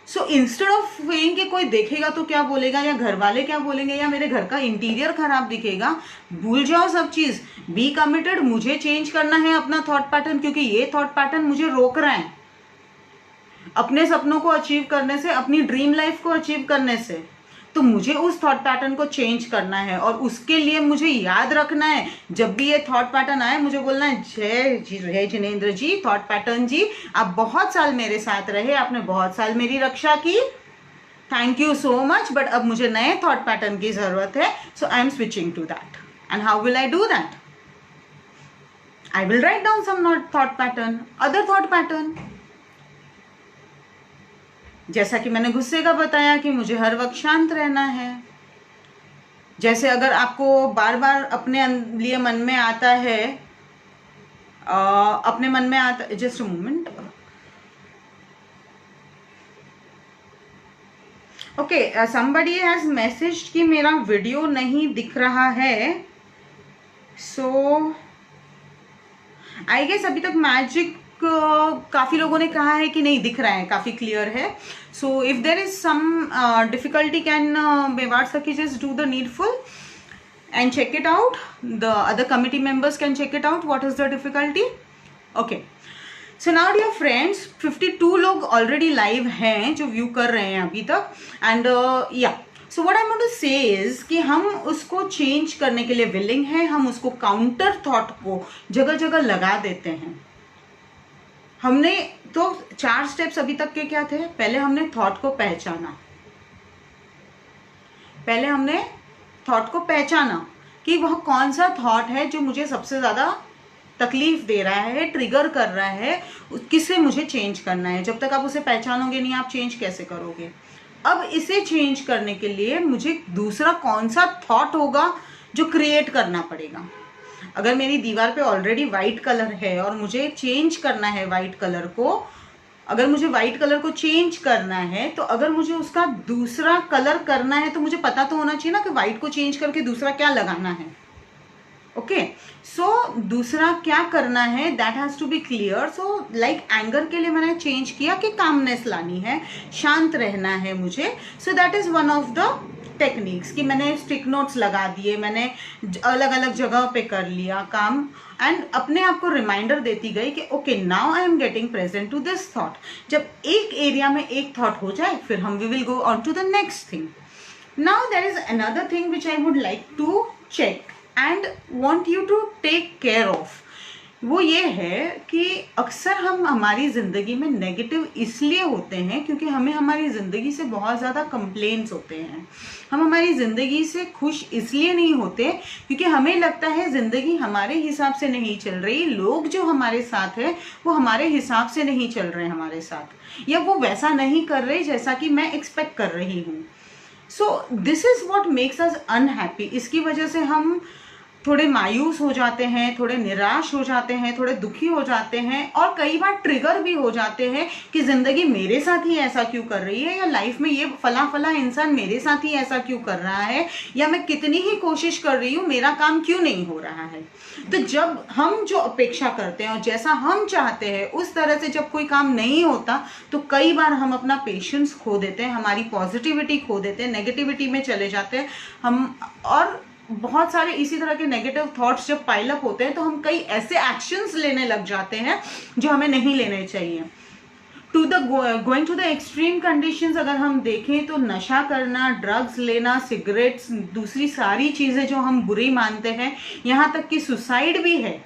Speaker 1: सो इंस्टेड ऑफ सेइंग कि कोई देखेगा तो क्या बोलेगा, या घर वाले क्या बोलेंगे, या मेरे घर का इंटीरियर खराब दिखेगा, भूल जाओ सब चीज। Be committed. मुझे चेंज करना है अपना थॉट पैटर्न, क्योंकि ये थॉट पैटर्न मुझे रोक रहा है अपने सपनों को अचीव करने से, अपनी ड्रीम लाइफ को अचीव करने से। तो मुझे उस थॉट पैटर्न को चेंज करना है, और उसके लिए मुझे याद रखना है, जब भी ये थॉट पैटर्न आए मुझे बोलना है जय जिनेंद्र जी, थॉट पैटर्न जी, आप बहुत साल मेरे साथ रहे, आपने बहुत साल मेरी रक्षा की, thank you so much, but अब मुझे नए थॉट पैटर्न की जरूरत है, so I am switching to that. And how will I do that? I will write down some thought pattern, other thought pattern. जैसा कि मैंने गुस्से का बताया कि मुझे हर वक्त शांत रहना है। जैसे अगर आपको बार बार अपने लिए मन में आता है, अपने मन में आता, just a moment, okay, somebody has messaged कि मेरा वीडियो नहीं दिख रहा है, सो आई गेस अभी तक मैजिक काफी लोगों ने कहा है कि नहीं दिख रहा है, काफी क्लियर है। So if there is some difficulty, can Mewar Sakhi just do the needful and check it out, the other committee members can check it out what is the difficulty. Okay, so now dear friends, 52 लोग already live हैं जो view कर रहे हैं अभी तक, and या so what I want to say is कि हम उसको चेंज करने के लिए विलिंग है, हम उसको काउंटर थॉट को जगह जगह लगा देते हैं। हमने तो 4 स्टेप्स अभी तक के क्या थे? पहले हमने थॉट को पहचाना, पहले हमने थॉट को पहचाना कि वह कौन सा थॉट है जो मुझे सबसे ज्यादा तकलीफ दे रहा है, ट्रिगर कर रहा है, किसे मुझे चेंज करना है। जब तक आप उसे पहचानोगे नहीं, आप चेंज कैसे करोगे? अब इसे चेंज करने के लिए मुझे दूसरा कौन सा थॉट होगा जो क्रिएट करना पड़ेगा। अगर मेरी दीवार पे ऑलरेडी वाइट कलर है और मुझे चेंज करना है वाइट कलर को, अगर मुझे व्हाइट कलर को चेंज करना है, तो अगर मुझे उसका दूसरा कलर करना है तो मुझे पता तो होना चाहिए ना कि व्हाइट को चेंज करके दूसरा क्या लगाना है। ओके, सो दूसरा क्या करना है, that has to be clear. So like anger के लिए मैंने चेंज किया कि कामनेस लानी है, शांत रहना है मुझे। So that is one of the techniques कि मैंने स्टिक नोट्स लगा दिए, मैंने अलग अलग जगह पे कर लिया काम, एंड अपने आप को रिमाइंडर देती गई कि okay now I am getting present to this thought. जब एक एरिया में एक थॉट हो जाए, फिर हम we will go on to the next thing. Now there is another thing which I would like to check and want you to take care of. वो ये है कि अक्सर हम हमारी ज़िंदगी में नेगेटिव इसलिए होते हैं क्योंकि हमें हमारी ज़िंदगी से बहुत ज़्यादा कंप्लेंट्स होते हैं। हम हमारी ज़िंदगी से खुश इसलिए नहीं होते क्योंकि हमें लगता है ज़िंदगी हमारे हिसाब से नहीं चल रही, लोग जो हमारे साथ है वो हमारे हिसाब से नहीं चल रहे हमारे साथ, या वो वैसा नहीं कर रहे जैसा कि मैं एक्सपेक्ट कर रही हूँ। So this is what makes us unhappy. इसकी वजह से हम थोड़े मायूस हो जाते हैं, थोड़े निराश हो जाते हैं, थोड़े दुखी हो जाते हैं, और कई बार ट्रिगर भी हो जाते हैं कि ज़िंदगी मेरे साथ ही ऐसा क्यों कर रही है, या लाइफ में ये फला फला इंसान मेरे साथ ही ऐसा क्यों कर रहा है, या मैं कितनी ही कोशिश कर रही हूँ मेरा काम क्यों नहीं हो रहा है। तो जब हम जो अपेक्षा करते हैं और जैसा हम चाहते हैं उस तरह से जब कोई काम नहीं होता, तो कई बार हम अपना पेशेंस खो देते हैं, हमारी पॉजिटिविटी खो देते हैं, नेगेटिविटी में चले जाते हैं हम, और बहुत सारे इसी तरह के नेगेटिव थॉट्स जब पाइलअप होते हैं तो हम कई ऐसे एक्शंस लेने लग जाते हैं जो हमें नहीं लेने चाहिए। Going to the extreme conditions अगर हम देखें तो नशा करना, ड्रग्स लेना, सिगरेट्स, दूसरी सारी चीजें जो हम बुरी मानते हैं, यहाँ तक कि सुसाइड भी है,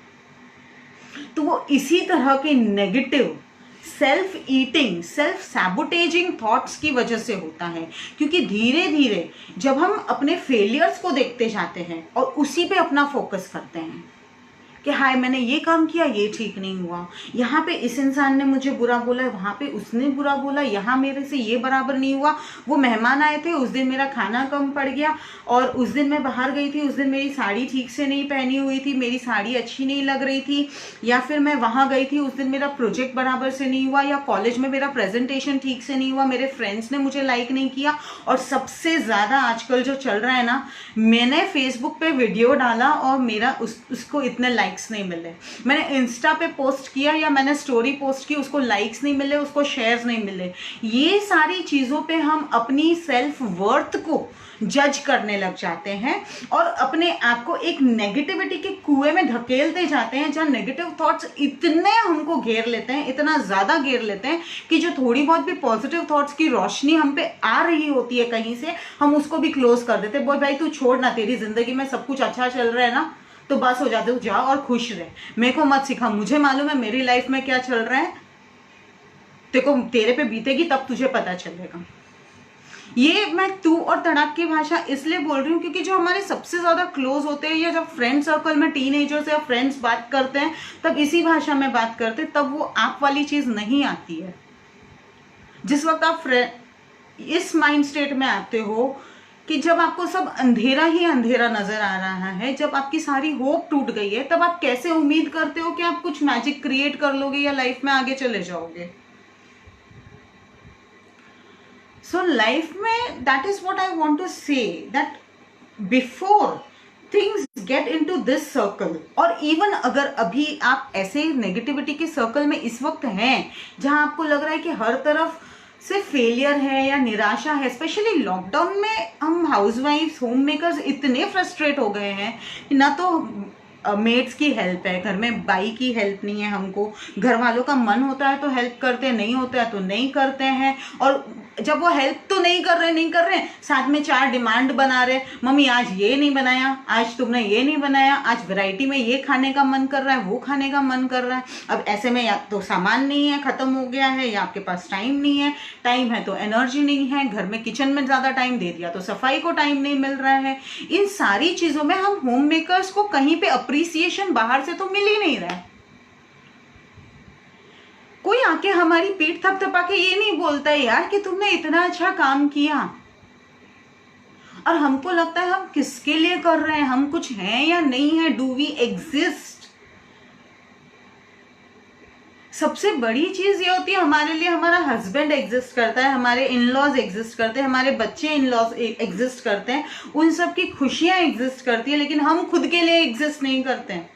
Speaker 1: तो वो इसी तरह के negative self eating, self sabotaging thoughts की वजह से होता है। क्योंकि धीरे धीरे जब हम अपने फेलियर्स को देखते जाते हैं और उसी पे अपना फोकस करते हैं कि हाय मैंने ये काम किया, ये ठीक नहीं हुआ, यहाँ पे इस इंसान ने मुझे बुरा बोला, वहाँ पे उसने बुरा बोला, यहाँ मेरे से ये बराबर नहीं हुआ, वो मेहमान आए थे उस दिन मेरा खाना कम पड़ गया, और उस दिन मैं बाहर गई थी, उस दिन मेरी साड़ी ठीक से नहीं पहनी हुई थी, मेरी साड़ी अच्छी नहीं लग रही थी, या फिर मैं वहाँ गई थी उस दिन मेरा प्रोजेक्ट बराबर से नहीं हुआ, या कॉलेज में मेरा प्रेजेंटेशन ठीक से नहीं हुआ, मेरे फ्रेंड्स ने मुझे लाइक नहीं किया। और सबसे ज़्यादा आजकल जो चल रहा है ना, मैंने फेसबुक पे वीडियो डाला और मेरा उसको इतने लाइक्स नहीं मिले, मैंने इंस्टा पे पोस्ट किया या मैंने स्टोरी पोस्ट की, उसको लाइक्स नहीं मिले, उसको शेयर्स नहीं मिले। ये सारी चीज़ों पे हम अपनी सेल्फ वर्थ को जज करने लग जाते हैं और अपने आप को एक नेगेटिविटी के कुएं में धकेलते जाते हैं, जहां नेगेटिव थॉट्स इतने हमको घेर लेते हैं, इतना ज़्यादा घेर लेते हैं कि जो थोड़ी बहुत भी पॉजिटिव थॉट्स की रोशनी हम पे आ रही होती है कहीं से, हम उसको भी क्लोज कर देते हैं। बोल भाई तू छोड़ ना, तेरी जिंदगी में सब कुछ अच्छा चल रहा है ना, तो बस हो जाते, जाओ और खुश रहे, मेरे को मत सिखा, मुझे मालूम है मेरी लाइफ में क्या चल रहा है, तेरे पे बीतेगी तब तुझे पता चलेगा। ये मैं तू और तड़ाक की भाषा इसलिए बोल रही हूँ क्योंकि जो हमारे सबसे ज्यादा क्लोज होते हैं, या जब फ्रेंड सर्कल में टीनेजर्स या फ्रेंड्स बात करते हैं तब इसी भाषा में बात करते हैं, तब वो आप वाली चीज नहीं आती है। जिस वक्त आप इस माइंड स्टेट में आते हो कि जब आपको सब अंधेरा ही अंधेरा नजर आ रहा है, जब आपकी सारी होप टूट गई है, तब आप कैसे उम्मीद करते हो कि आप कुछ मैजिक क्रिएट कर लोगे या लाइफ में आगे चले जाओगे। सो लाइफ में that is what I want to say, that before things get into this circle, और इवन अगर अभी आप ऐसे नेगेटिविटी के सर्कल में इस वक्त हैं जहां आपको लग रहा है कि हर तरफ से फेलियर है या निराशा है, स्पेशली लॉकडाउन में हम हाउसवाइफ्स, होम मेकर्स इतने फ्रस्ट्रेट हो गए हैं कि ना तो मेड्स की हेल्प है, घर में बाई की हेल्प नहीं है, हमको घर वालों का मन होता है तो हेल्प करते हैं, नहीं होता है तो नहीं करते हैं, और जब वो हेल्प तो नहीं कर रहे साथ में 4 डिमांड बना रहे, मम्मी आज ये नहीं बनाया, आज तुमने ये नहीं बनाया, आज वैरायटी में ये खाने का मन कर रहा है, वो खाने का मन कर रहा है। अब ऐसे में या तो सामान नहीं है, खत्म हो गया है, या आपके पास टाइम नहीं है, टाइम है तो एनर्जी नहीं है, घर में किचन में ज्यादा टाइम दे दिया तो सफाई को टाइम नहीं मिल रहा है। इन सारी चीजों में हम होम मेकर्स को कहीं पे अप्रिसिएशन बाहर से तो मिल ही नहीं रहा है। कोई आके हमारी पीठ थपथपा के ये नहीं बोलता है यार कि तुमने इतना अच्छा काम किया, और हमको लगता है हम किसके लिए कर रहे हैं, हम कुछ हैं या नहीं है, डू वी एग्जिस्ट। सबसे बड़ी चीज ये होती है हमारे लिए, हमारा हस्बैंड एग्जिस्ट करता है, हमारे इन-लॉज एग्जिस्ट करते हैं, हमारे बच्चे इन-लॉज एग्जिस्ट करते हैं, उन सब की खुशियां एग्जिस्ट करती है, लेकिन हम खुद के लिए एग्जिस्ट नहीं करते हैं।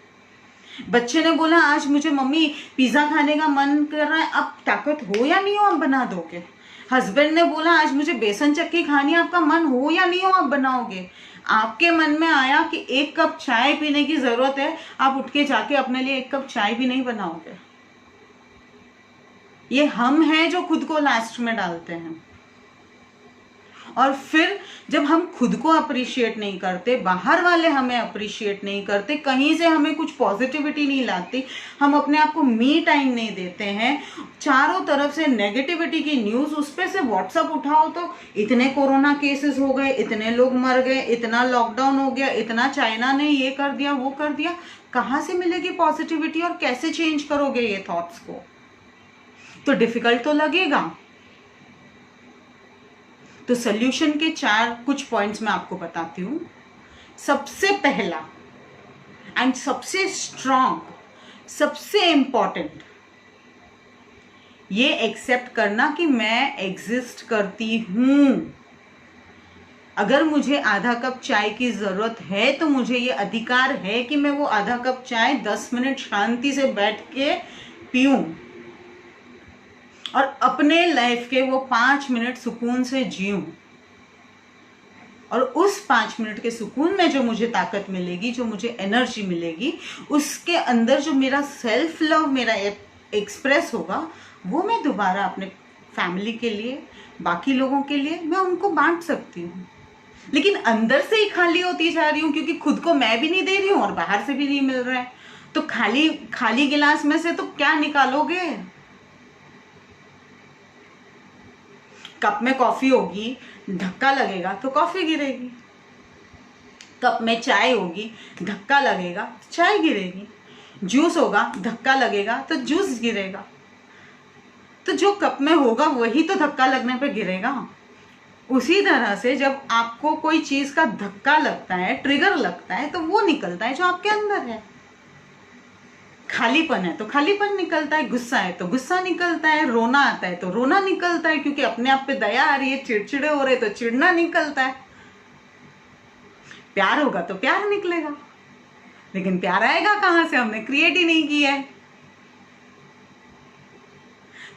Speaker 1: बच्चे ने बोला आज मुझे मम्मी पिज्जा खाने का मन कर रहा है, अब ताकत हो या नहीं हो आप बना दोगे। हस्बैंड ने बोला आज मुझे बेसन चक्की खानी है, आपका मन हो या नहीं हो आप बनाओगे। आपके मन में आया कि 1 कप चाय पीने की जरूरत है, आप उठ के जाके अपने लिए 1 कप चाय भी नहीं बनाओगे। ये हम हैं जो खुद को लास्ट में डालते हैं, और फिर जब हम खुद को अप्रिशिएट नहीं करते, बाहर वाले हमें अप्रिशिएट नहीं करते, कहीं से हमें कुछ पॉजिटिविटी नहीं लाती, हम अपने आप को मी टाइम नहीं देते हैं, चारों तरफ से नेगेटिविटी की न्यूज, उस पे से व्हाट्सएप उठाओ तो इतने कोरोना केसेस हो गए, इतने लोग मर गए, इतना लॉकडाउन हो गया, इतना चाइना ने ये कर दिया वो कर दिया। कहाँ से मिलेगी पॉजिटिविटी और कैसे चेंज करोगे ये थॉट्स को? तो डिफिकल्ट तो लगेगा। तो सोल्यूशन के 4 कुछ पॉइंट्स मैं आपको बताती हूं। सबसे पहला एंड सबसे स्ट्रॉन्ग, सबसे इंपॉर्टेंट, ये एक्सेप्ट करना कि मैं एग्जिस्ट करती हूं। अगर मुझे आधा कप चाय की जरूरत है तो मुझे ये अधिकार है कि मैं वो आधा कप चाय 10 मिनट शांति से बैठ के पीऊं और अपने लाइफ के वो 5 मिनट सुकून से जीऊं। और उस 5 मिनट के सुकून में जो मुझे ताकत मिलेगी, जो मुझे एनर्जी मिलेगी, उसके अंदर जो मेरा सेल्फ लव मेरा एक्सप्रेस होगा, वो मैं दोबारा अपने फैमिली के लिए, बाकी लोगों के लिए मैं उनको बांट सकती हूँ। लेकिन अंदर से ही खाली होती जा रही हूँ, क्योंकि खुद को मैं भी नहीं दे रही हूँ और बाहर से भी नहीं मिल रहा है। तो खाली खाली गिलास में से तो क्या निकालोगे? कप में कॉफी होगी, धक्का लगेगा तो कॉफी गिरेगी। कप में चाय होगी, धक्का लगेगा, चाय गिरेगी। जूस होगा, धक्का लगेगा तो जूस गिरेगा। तो जो कप में होगा वही तो धक्का लगने पे गिरेगा। उसी तरह से जब आपको कोई चीज का धक्का लगता है, ट्रिगर लगता है, तो वो निकलता है जो आपके अंदर है। खालीपन है तो खालीपन निकलता है, गुस्सा है तो गुस्सा निकलता है, रोना आता है तो रोना निकलता है, क्योंकि अपने आप पे दया आ रही है, चिड़चिड़े हो रहे तो चिड़ना निकलता है। प्यार होगा तो प्यार निकलेगा, लेकिन प्यार आएगा कहां से? हमने क्रिएट ही नहीं किया है।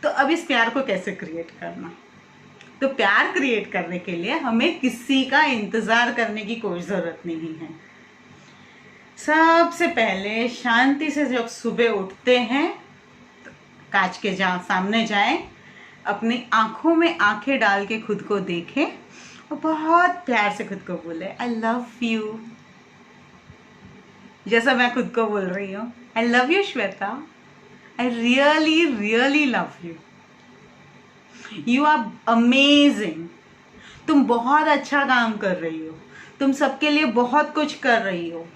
Speaker 1: तो अब इस प्यार को कैसे क्रिएट करना? तो प्यार क्रिएट करने के लिए हमें किसी का इंतजार करने की कोई जरूरत नहीं है। सबसे पहले शांति से जब सुबह उठते हैं तो कांच के सामने जाएं, अपनी आंखों में आंखें डाल के खुद को देखें और बहुत प्यार से खुद को बोले, आई लव यू। जैसा मैं खुद को बोल रही हूँ, I love you Shweta, I really really love you, you are amazing. तुम बहुत अच्छा काम कर रही हो, तुम सबके लिए बहुत कुछ कर रही हो,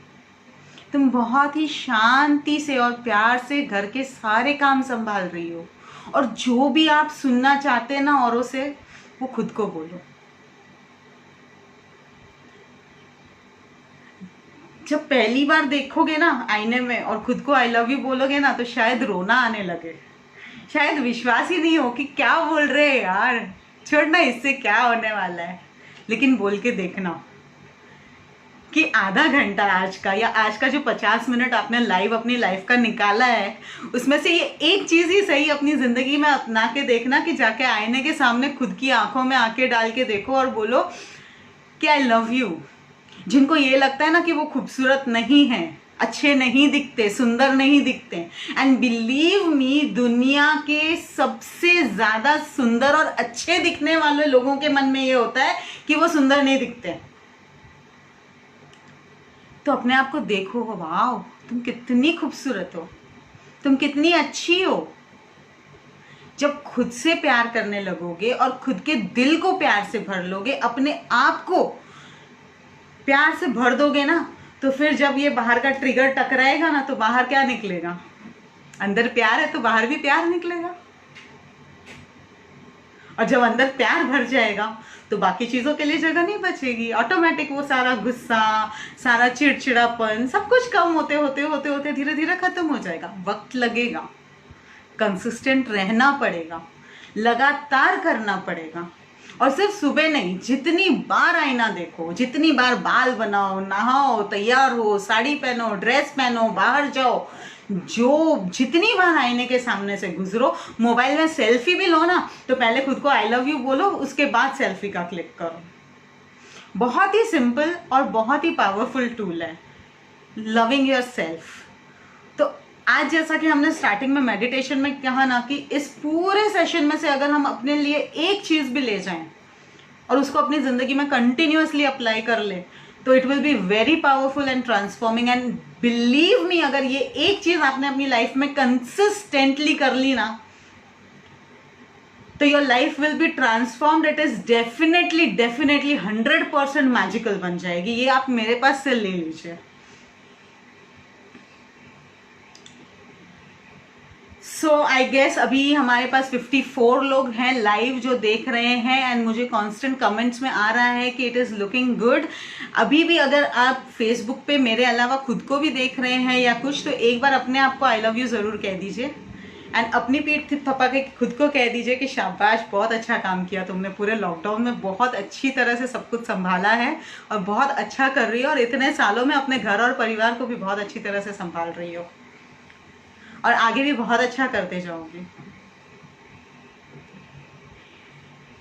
Speaker 1: तुम बहुत ही शांति से और प्यार से घर के सारे काम संभाल रही हो, और जो भी आप सुनना चाहते हैं ना औरों से, वो खुद को बोलो। जब पहली बार देखोगे ना आईने में और खुद को आई लव यू बोलोगे ना, तो शायद रोना आने लगे, शायद विश्वास ही नहीं हो कि क्या बोल रहे हैं यार, छोड़ना, इससे क्या होने वाला है। लेकिन बोल के देखना कि आधा घंटा आज का या आज का जो 50 मिनट आपने अपनी लाइफ का निकाला है, उसमें से ये एक चीज ही सही अपनी जिंदगी में अपना के देखना कि जाके आईने के सामने खुद की आंखों में आंखें डाल के देखो और बोलो कि आई लव यू। जिनको ये लगता है ना कि वो खूबसूरत नहीं है, अच्छे नहीं दिखते, सुंदर नहीं दिखते, एंड बिलीव मी, दुनिया के सबसे ज्यादा सुंदर और अच्छे दिखने वाले लोगों के मन में ये होता है कि वो सुंदर नहीं दिखते। तो अपने आप को देखो, वाओ तुम कितनी खूबसूरत हो, तुम कितनी अच्छी हो। जब खुद से प्यार करने लगोगे और खुद के दिल को प्यार से भर लोगे, अपने आप को प्यार से भर दोगे ना, तो फिर जब ये बाहर का ट्रिगर टकराएगा ना, तो बाहर क्या निकलेगा? अंदर प्यार है तो बाहर भी प्यार निकलेगा। और जब अंदर प्यार भर जाएगा तो बाकी चीजों के लिए जगह नहीं बचेगी। ऑटोमेटिक वो सारा गुस्सा, सारा चिड़चिड़ापन, सब कुछ कम होते होते होते होते धीरे धीरे खत्म हो जाएगा। वक्त लगेगा, कंसिस्टेंट रहना पड़ेगा, लगातार करना पड़ेगा। और सिर्फ सुबह नहीं, जितनी बार आईना देखो, जितनी बार बाल बनाओ, नहाओ, तैयार हो, साड़ी पहनो, ड्रेस पहनो, बाहर जाओ, जितनी बार आईने के सामने से गुजरो, मोबाइल में सेल्फी भी लो ना, तो पहले खुद को आई लव यू बोलो, उसके बाद सेल्फी का क्लिक करो। बहुत ही सिंपल और बहुत ही पावरफुल टूल है लविंग योर सेल्फ। तो आज जैसा कि हमने स्टार्टिंग में मेडिटेशन में कहा ना कि इस पूरे सेशन में से अगर हम अपने लिए एक चीज भी ले जाएं और उसको अपनी जिंदगी में कंटिन्यूअसली अप्लाई कर ले, तो it will be very powerful and transforming. And believe me, अगर ये एक चीज आपने अपनी लाइफ में कंसिस्टेंटली कर ली ना, तो your life will be transformed. It is definitely 100% magical बन जाएगी। ये आप मेरे पास से ले लीजिए। सो आई गेस अभी हमारे पास 54 लोग हैं लाइव जो देख रहे हैं, एंड मुझे कांस्टेंट कमेंट्स में आ रहा है कि इट इज़ लुकिंग गुड। अभी भी अगर आप फेसबुक पे मेरे अलावा खुद को भी देख रहे हैं या कुछ, तो एक बार अपने आप को आई लव यू ज़रूर कह दीजिए, एंड अपनी पीठ थपा के खुद को कह दीजिए कि शाबाश, बहुत अच्छा काम किया तुमने, पूरे लॉकडाउन में बहुत अच्छी तरह से सब कुछ संभाला है और बहुत अच्छा कर रही हो, और इतने सालों में अपने घर और परिवार को भी बहुत अच्छी तरह से संभाल रही हो, और आगे भी बहुत अच्छा करते जाओगे।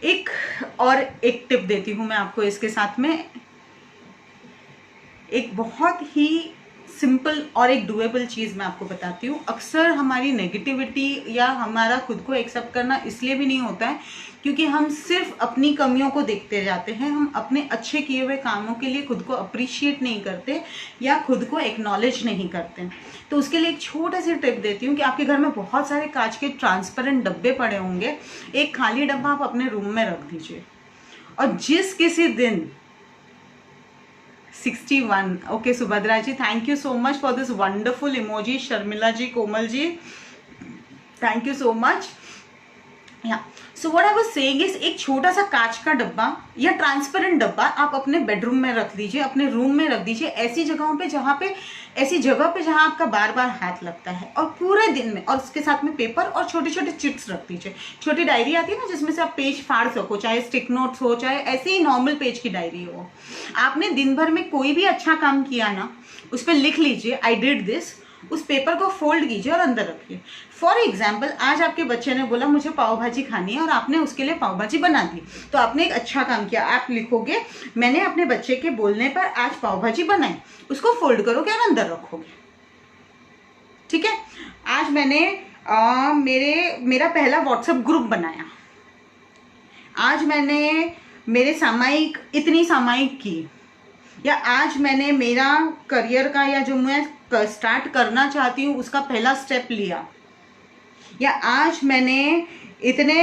Speaker 1: एक टिप देती हूँ मैं आपको इसके साथ में, एक बहुत ही सिंपल और एक डुएबल चीज़ मैं आपको बताती हूँ। अक्सर हमारी नेगेटिविटी या हमारा खुद को एक्सेप्ट करना इसलिए भी नहीं होता है क्योंकि हम सिर्फ अपनी कमियों को देखते जाते हैं, हम अपने अच्छे किए हुए कामों के लिए खुद को अप्रिशिएट नहीं करते या खुद को एक्नॉलेज नहीं करते। तो उसके लिए एक छोटा सी टिप देती हूँ कि आपके घर में बहुत सारे कांच के ट्रांसपेरेंट डब्बे पड़े होंगे, एक खाली डब्बा आप अपने रूम में रख दीजिए और जिस किसी दिन 61 okay Subhadra ji, thank you so much for this wonderful emoji. Sharmila ji, Komal ji, thank you so much. या so what I was saying is, एक छोटा सा कांच का डब्बा या ट्रांसपेरेंट डब्बा आप अपने बेडरूम में रख दीजिए, अपने रूम में रख दीजिए, ऐसी जगहों पे जहाँ आपका बार बार हाथ लगता है, और पूरे दिन में, और उसके साथ में पेपर और छोटे छोटे चिट्स रख दीजिए। छोटी डायरी आती है ना जिसमें से आप पेज फाड़ सको, चाहे स्टिक नोट्स हो चाहे ऐसे ही नॉर्मल पेज की डायरी हो। आपने दिन भर में कोई भी अच्छा काम किया ना, उस पर लिख लीजिए आई डिड दिस, उस पेपर को फोल्ड कीजिए और अंदर रखिए। फॉर एग्जाम्पल, आज आपके बच्चे ने बोला मुझे पाव भाजी खानी है और आपने उसके लिए पाव भाजी बना दी, तो आपने एक अच्छा काम किया। आप लिखोगे मैंने अपने बच्चे के बोलने पर आज पाव भाजी बनाई, उसको फोल्ड करोगे और अंदर रखोगे। ठीक है। आज मैंने मेरा पहला व्हाट्सएप ग्रुप बनाया, आज मैंने मेरे सामायिक इतनी सामायिक की, या आज मैंने मेरा करियर का या जो मैं स्टार्ट करना चाहती हूँ उसका पहला स्टेप लिया, या आज मैंने इतने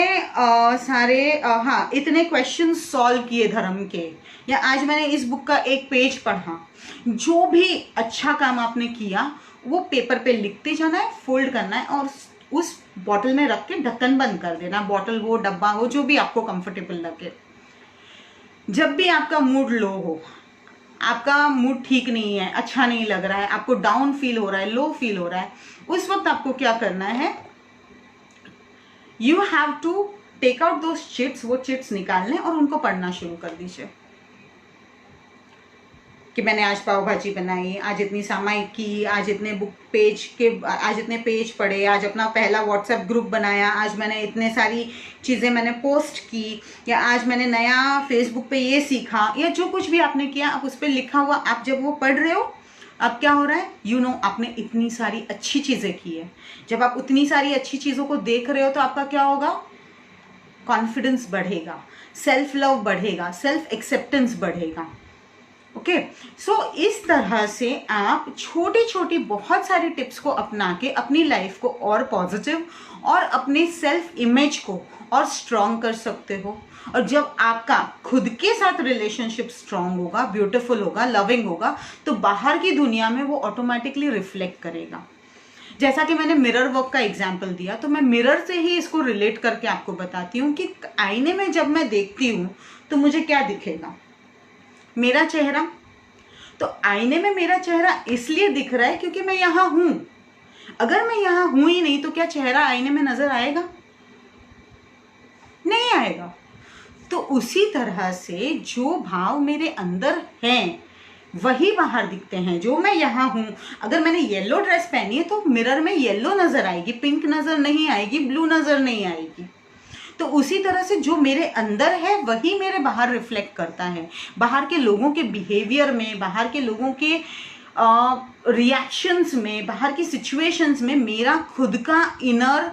Speaker 1: इतने क्वेश्चन सॉल्व किए धर्म के, या आज मैंने इस बुक का एक पेज पढ़ा। जो भी अच्छा काम आपने किया वो पेपर पे लिखते जाना है, फोल्ड करना है और उस बॉटल में रख के ढक्कन बंद कर देना। बॉटल हो, डब्बा हो, जो भी आपको कंफर्टेबल लगे। जब भी आपका मूड लो हो, आपका मूड ठीक नहीं है, अच्छा नहीं लग रहा है, आपको डाउन फील हो रहा है, लो फील हो रहा है, उस वक्त आपको क्या करना है, you have to take out दो चिट्स, वो चिट्स निकालने और उनको पढ़ना शुरू कर दीजिए कि मैंने आज पाव भाजी बनाई, आज इतनी सामायिक की, आज इतने आज इतने पेज पढ़े, आज अपना पहला व्हाट्सएप ग्रुप बनाया, आज मैंने इतने सारी चीज़ें मैंने पोस्ट की, या आज मैंने नया फेसबुक पे ये सीखा, या जो कुछ भी आपने किया आप उस पर लिखा हुआ, आप जब वो पढ़ रहे हो अब क्या हो रहा है, आपने इतनी सारी अच्छी चीज़ें की है। जब आप उतनी सारी अच्छी चीज़ों को देख रहे हो तो आपका क्या होगा, कॉन्फिडेंस बढ़ेगा, सेल्फ लव बढ़ेगा, सेल्फ एक्सेप्टेंस बढ़ेगा। ओके, सो इस तरह से आप छोटी छोटी बहुत सारी टिप्स को अपना के अपनी लाइफ को और पॉजिटिव और अपने सेल्फ इमेज को और स्ट्रॉन्ग कर सकते हो। और जब आपका खुद के साथ रिलेशनशिप स्ट्रॉन्ग होगा, ब्यूटीफुल होगा, लविंग होगा, तो बाहर की दुनिया में वो ऑटोमेटिकली रिफ्लेक्ट करेगा। जैसा कि मैंने मिरर वर्क का एग्जाम्पल दिया, तो मैं मिरर से ही इसको रिलेट करके आपको बताती हूँ कि आईने में जब मैं देखती हूँ तो मुझे क्या दिखेगा, मेरा चेहरा। तो आईने में मेरा चेहरा इसलिए दिख रहा है क्योंकि मैं यहाँ हूं। अगर मैं यहाँ हूं ही नहीं तो क्या चेहरा आईने में नजर आएगा? नहीं आएगा। तो उसी तरह से जो भाव मेरे अंदर हैं वही बाहर दिखते हैं। जो मैं यहाँ हूं, अगर मैंने येलो ड्रेस पहनी है तो मिरर में येलो नजर आएगी, पिंक नजर नहीं आएगी, ब्लू नजर नहीं आएगी। तो उसी तरह से जो मेरे अंदर है वही मेरे बाहर रिफ्लेक्ट करता है। बाहर के लोगों के बिहेवियर में, बाहर के लोगों के रिएक्शंस में, बाहर की सिचुएशंस में मेरा खुद का इनर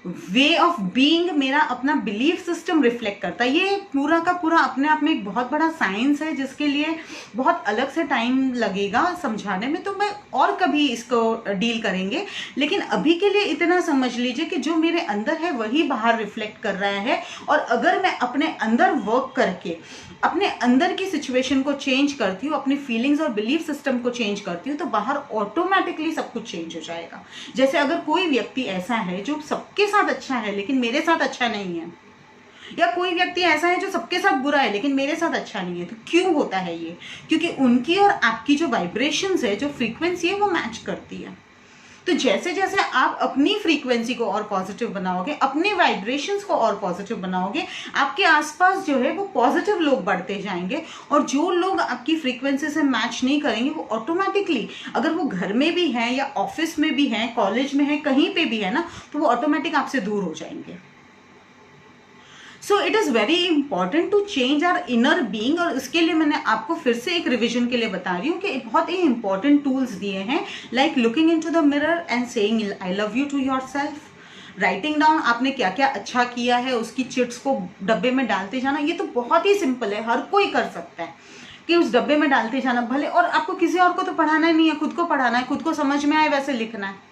Speaker 1: वे ऑफ बीइंग, मेरा अपना बिलीफ सिस्टम रिफ्लेक्ट करता है। ये पूरा का पूरा अपने आप में एक बहुत बड़ा साइंस है जिसके लिए बहुत अलग से टाइम लगेगा समझाने में, तो मैं और कभी इसको डील करेंगे। लेकिन अभी के लिए इतना समझ लीजिए कि जो मेरे अंदर है वही बाहर रिफ्लेक्ट कर रहा है, और अगर मैं अपने अंदर वर्क करके अपने अंदर की सिचुएशन को चेंज करती हूँ, अपनी फीलिंग्स और बिलीफ सिस्टम को चेंज करती हूँ, तो बाहर ऑटोमेटिकली सब कुछ चेंज हो जाएगा। जैसे अगर कोई व्यक्ति ऐसा है जो सबके साथ अच्छा है लेकिन मेरे साथ अच्छा नहीं है, या कोई व्यक्ति ऐसा है जो सबके साथ बुरा है लेकिन मेरे साथ अच्छा नहीं है, तो क्यों होता है ये? क्योंकि उनकी और आपकी जो वाइब्रेशंस है, जो फ्रीक्वेंसी है, वो मैच करती है। तो जैसे जैसे आप अपनी फ्रीक्वेंसी को और पॉजिटिव बनाओगे, अपने वाइब्रेशंस को और पॉजिटिव बनाओगे, आपके आसपास जो है वो पॉजिटिव लोग बढ़ते जाएंगे, और जो लोग आपकी फ्रीक्वेंसी से मैच नहीं करेंगे वो ऑटोमेटिकली, अगर वो घर में भी हैं या ऑफिस में भी हैं, कॉलेज में है, कहीं पे भी है ना, तो वो ऑटोमेटिक आपसे दूर हो जाएंगे। So it is very important to change our inner being, और इसके लिए मैंने आपको फिर से एक रिविजन के लिए बता रही हूँ कि बहुत ही इंपॉर्टेंट टूल्स दिए हैं, like looking in to the mirror and saying I love you to yourself, writing down आपने क्या क्या अच्छा किया है, उसकी चिट्स को डब्बे में डालते जाना। ये तो बहुत ही सिंपल है, हर कोई कर सकता है कि उस डब्बे में डालते जाना भले, और आपको किसी और को तो पढ़ाना ही नहीं है, खुद को पढ़ाना है, खुद को समझ में आए वैसे लिखना है।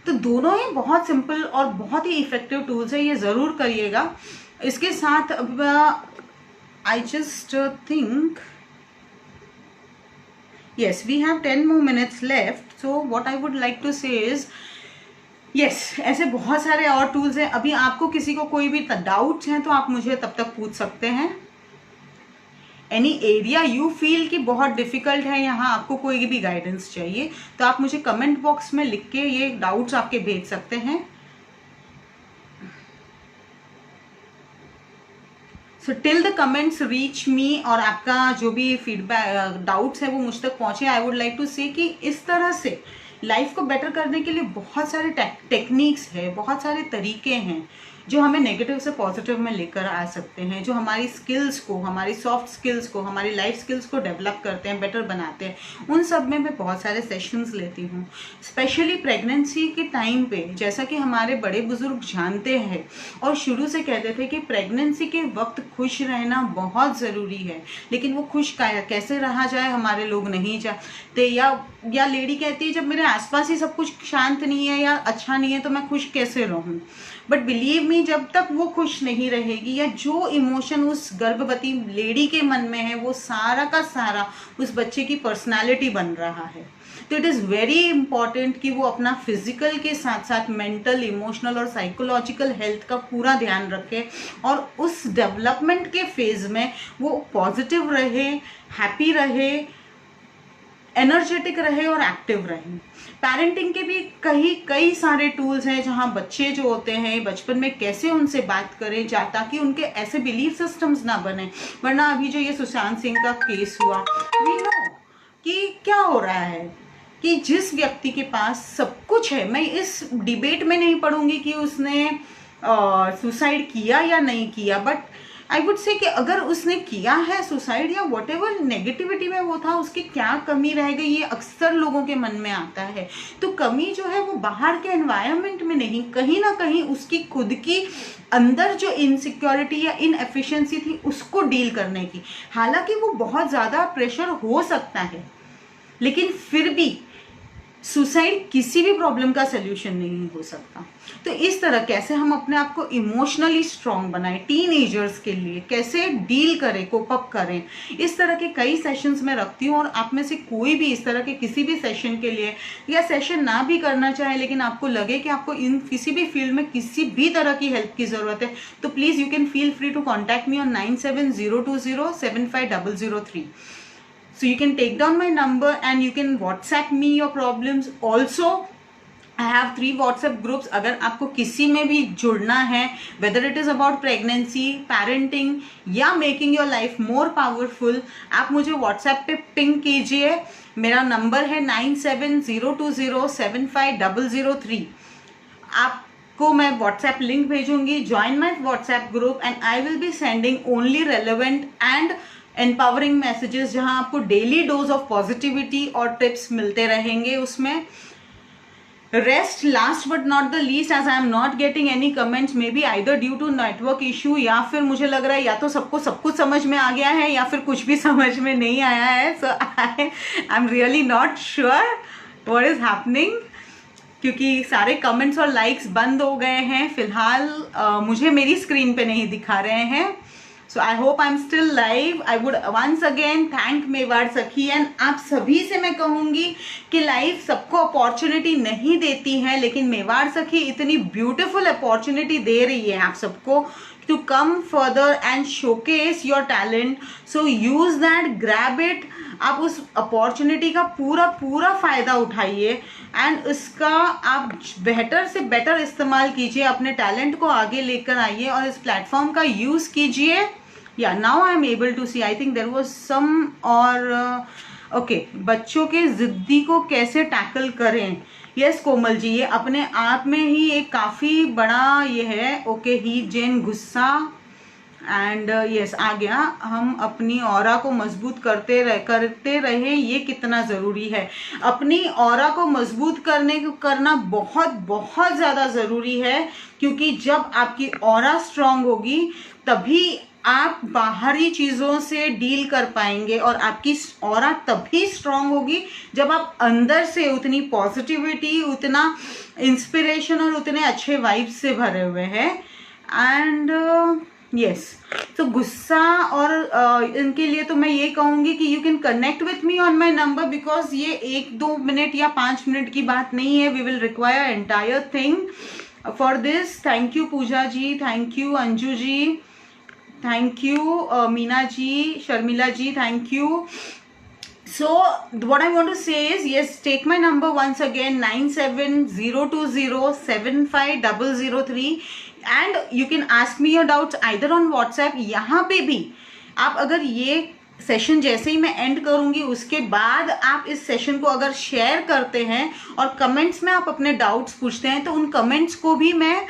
Speaker 1: तो दोनों ही बहुत सिंपल और बहुत ही इफेक्टिव टूल्स है, ये ज़रूर करिएगा। इसके साथ I just think yes, we have 10 more minutes left, so what I would like to say is yes, ऐसे बहुत सारे और टूल्स हैं। अभी आपको किसी को कोई भी डाउट्स हैं तो आप मुझे तब तक पूछ सकते हैं। एनी एरिया यू फील कि बहुत डिफिकल्ट है, यहाँ आपको कोई भी गाइडेंस चाहिए, तो आप मुझे कमेंट बॉक्स में लिख के ये डाउट्स आपके भेज सकते हैं। So till the comments reach me, और आपका जो भी फीडबैक डाउट्स है वो मुझ तक पहुंचे। आई वुड लाइक टू से कि इस तरह से लाइफ को बेटर करने के लिए बहुत सारे टेक्निक्स है, बहुत सारे तरीके हैं जो हमें नेगेटिव से पॉजिटिव में लेकर आ सकते हैं, जो हमारी स्किल्स को, हमारी सॉफ्ट स्किल्स को, हमारी लाइफ स्किल्स को डेवलप करते हैं, बेटर बनाते हैं। उन सब में मैं बहुत सारे सेशंस लेती हूँ, स्पेशली प्रेगनेंसी के टाइम पे। जैसा कि हमारे बड़े बुजुर्ग जानते हैं और शुरू से कहते थे कि प्रेगनेंसी के वक्त खुश रहना बहुत ज़रूरी है, लेकिन वो खुश कैसे रहा जाए हमारे लोग नहीं जानते। या लेडी कहती है जब मेरे आसपास ही सब कुछ शांत नहीं है या अच्छा नहीं है तो मैं खुश कैसे रहूँ। बट बिलीव मी, जब तक वो खुश नहीं रहेगी या जो इमोशन उस गर्भवती लेडी के मन में है वो सारा का सारा उस बच्चे की पर्सनालिटी बन रहा है। तो इट इज़ वेरी इंपॉर्टेंट कि वो अपना फिजिकल के साथ साथ मेंटल, इमोशनल और साइकोलॉजिकल हेल्थ का पूरा ध्यान रखे, और उस डेवलपमेंट के फेज में वो पॉजिटिव रहे, हैप्पी रहे, एनर्जेटिक रहे और एक्टिव रहे। पेरेंटिंग के भी कई सारे टूल्स हैं जहां बच्चे जो होते हैं बचपन में कैसे उनसे बात करें ताकि उनके ऐसे बिलीफ सिस्टम्स ना बने। वरना अभी जो ये सुशांत सिंह का केस हुआ, वी नो कि क्या हो रहा है कि जिस व्यक्ति के पास सब कुछ है, मैं इस डिबेट में नहीं पढ़ूंगी कि उसने सुसाइड किया या नहीं किया, बट आई वुड से कि अगर उसने किया है सुसाइड या वट एवर नेगेटिविटी में वो था, उसकी क्या कमी रह गई, ये अक्सर लोगों के मन में आता है। तो कमी जो है वो बाहर के एनवायरनमेंट में नहीं, कहीं ना कहीं उसकी खुद की अंदर जो इनसिक्योरिटी या इनएफिशिएंसी थी उसको डील करने की। हालांकि वो बहुत ज़्यादा प्रेशर हो सकता है, लेकिन फिर भी सुसाइड किसी भी प्रॉब्लम का सल्यूशन नहीं हो सकता। तो इस तरह कैसे हम अपने आप को इमोशनली स्ट्रांग बनाएं, टीनेजर्स के लिए कैसे डील करें, कोप अप करें, इस तरह के कई सेशंस में रखती हूँ। और आप में से कोई भी इस तरह के किसी भी सेशन के लिए या सेशन ना भी करना चाहे, लेकिन आपको लगे कि आपको इन किसी भी फील्ड में किसी भी तरह की हेल्प की ज़रूरत है, तो please you can feel free to contact me on 9702075003। So you can take down my number and you can WhatsApp me your problems. Also, I have 3 WhatsApp groups. अगर आपको किसी में भी जुड़ना है, whether it is about pregnancy, parenting या making your life more powerful, आप मुझे WhatsApp पे पिंग कीजिए। मेरा नंबर है 9702075003। आपको मैं WhatsApp लिंक भेजूंगी। Join my WhatsApp group and I will be sending only relevant and empowering messages, जहां आपको डेली डोज ऑफ पॉजिटिविटी और टिप्स मिलते रहेंगे उसमें। Rest last but not the least, as I am not getting any comments, may be either due to network issue, या फिर मुझे लग रहा है या तो सबको सब कुछ समझ में आ गया है या फिर कुछ भी समझ में नहीं आया है। So I am really not sure what is happening, क्योंकि सारे कमेंट्स और लाइक्स बंद हो गए हैं फिलहाल, मुझे मेरी स्क्रीन पे नहीं दिखा रहे हैं। So I hope I'm still live. I would once again thank Mewar सखी, एंड आप सभी से मैं कहूँगी कि लाइफ सबको अपॉर्चुनिटी नहीं देती है, लेकिन मेवाड़ सखी इतनी ब्यूटीफुल अपॉर्चुनिटी दे रही है आप सबको to come further and showcase your talent. So use that, grab it. आप उस अपॉर्चुनिटी का पूरा फायदा उठाइए एंड इसका आप बेहतर से बेटर इस्तेमाल कीजिए, अपने टैलेंट को आगे लेकर आइए और इस प्लेटफॉर्म का यूज कीजिए। या now I am able to see, I think there was some और ओके, बच्चों के जिद्दी को कैसे टैकल करें, यस कोमल जी, ये अपने आप में ही एक काफी बड़ा ये है। ओके, हीट जेन गुस्सा एंड यस आ गया। हम अपनी ऑरा को मजबूत करते रहे, ये कितना जरूरी है। अपनी ऑरा को मजबूत करना बहुत बहुत ज्यादा जरूरी है, क्योंकि जब आपकी ऑरा स्ट्रांग होगी तभी आप बाहरी चीजों से डील कर पाएंगे, और आपकी ऑरा तभी स्ट्रांग होगी जब आप अंदर से उतनी पॉजिटिविटी, उतना इंस्पिरेशन और उतने अच्छे वाइब्स से भरे हुए हैं। एंड यस, तो गुस्सा और इनके लिए तो मैं ये कहूंगी कि you can connect with me on my number, because ये 1-2 मिनट या 5 मिनट की बात नहीं है। We will require entire thing for this. Thank you Pooja ji, thank you Anju ji, thank you Meena ji, Sharmila ji, thank you. So what I want to say is, yes, take my number once again, 9702075003, and you can ask me your doubts either on WhatsApp. यहाँ पे भी आप अगर ये session जैसे ही मैं and करूंगी उसके बाद आप इस सेशन को अगर शेयर करते हैं और कमेंट्स में आप अपने डाउट्स पूछते हैं, तो उन कमेंट्स को भी मैं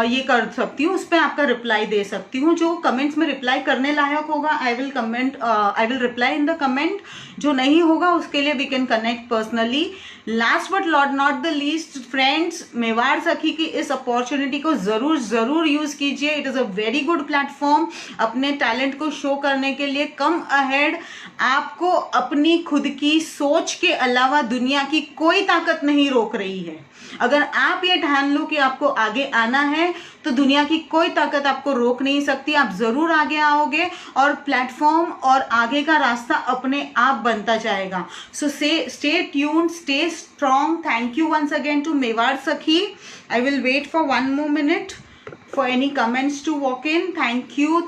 Speaker 1: ये कर सकती हूँ, उस पर आपका रिप्लाई दे सकती हूँ। जो कमेंट्स में रिप्लाई करने लायक होगा I will reply in the comment, जो नहीं होगा उसके लिए we can connect personally. Last but not the least friends, Mewar Sakhi की इस अपॉर्चुनिटी को जरूर यूज कीजिए। It is a very good platform अपने टैलेंट को शो करने के लिए। कम अहेड, आपको अपनी खुद की सोच के अलावा दुनिया की कोई ताकत नहीं रोक रही है। अगर आप ये ठान लो कि आपको आगे आना है, तो दुनिया की कोई ताकत आपको रोक नहीं सकती। आप जरूर आगे आओगे और प्लेटफॉर्म और आगे का रास्ता अपने आप बनता जाएगा। So stay tuned, stay strong. Thank you once again to Mewar Sakhi. I will wait for 1 more minute for any comments to walk in. Thank you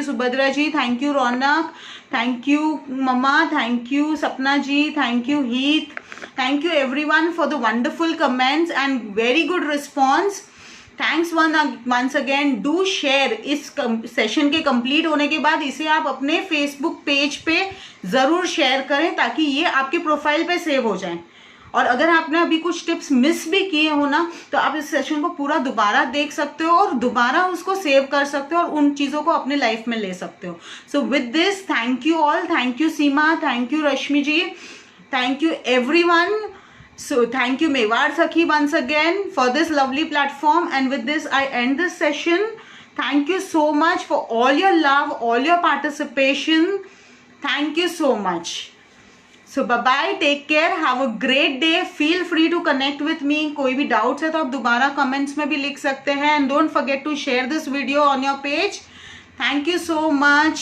Speaker 1: Subhadra ji, thank you Ronak, thank you Mama, thank you Sapna ji, thank you Heath, thank you everyone for the wonderful comments and very good response. Thanks once again. Do share. इस session के complete होने के बाद इसे आप अपने Facebook page पे जरूर शेयर करें, ताकि ये आपके प्रोफाइल पे सेव हो जाए। और अगर आपने अभी कुछ टिप्स मिस भी किए हो ना, तो आप इस सेशन को पूरा दोबारा देख सकते हो और दोबारा उसको सेव कर सकते हो और उन चीजों को अपने लाइफ में ले सकते हो। So with this, thank you all, thank you Seema, thank you Rashmi ji, thank you everyone. So thank you Mewar Sakhi once again for this lovely platform, and with this I end this session. Thank you so much for all your love, all your participation. Thank you so much. So bye bye, take care, have a great day. Feel free to connect with me. कोई भी doubts है तो आप दोबारा comments में भी लिख सकते हैं, and don't forget to share this video on your page. Thank you so much.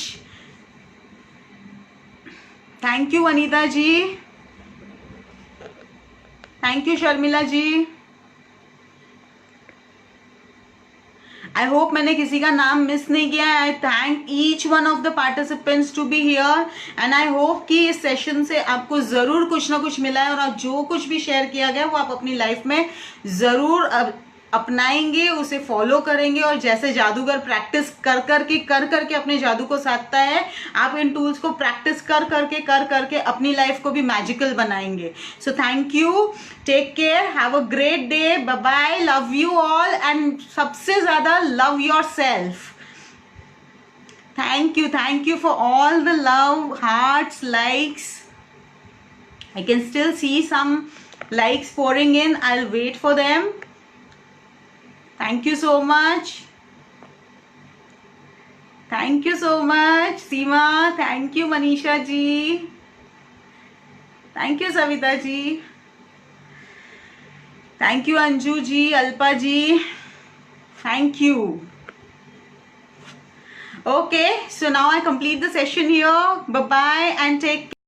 Speaker 1: Thank you Anita ji. Thank you Sharmila ji. I hope मैंने किसी का नाम मिस नहीं किया है। I thank each one of the participants to be here, and I hope कि इस session से आपको जरूर कुछ ना कुछ मिला है, और आप जो कुछ भी शेयर किया गया वो आप अपनी लाइफ में जरूर अपनाएंगे, उसे फॉलो करेंगे। और जैसे जादूगर प्रैक्टिस कर करके अपने जादू को साधता है, आप इन टूल्स को प्रैक्टिस कर करके अपनी लाइफ को भी मैजिकल बनाएंगे। So thank you, take care, have a great day, bye bye, love you all, and सबसे ज्यादा love yourself. Thank you for all the love, hearts, likes. I can still see some likes pouring in. I'll wait for them. Thank you so much. Thank you so much, Seema. Thank you, Manisha ji. Thank you, Savita ji. Thank you, Anju ji, Alpa ji. Thank you. Okay, so now I complete the session here. Bye-bye and take care.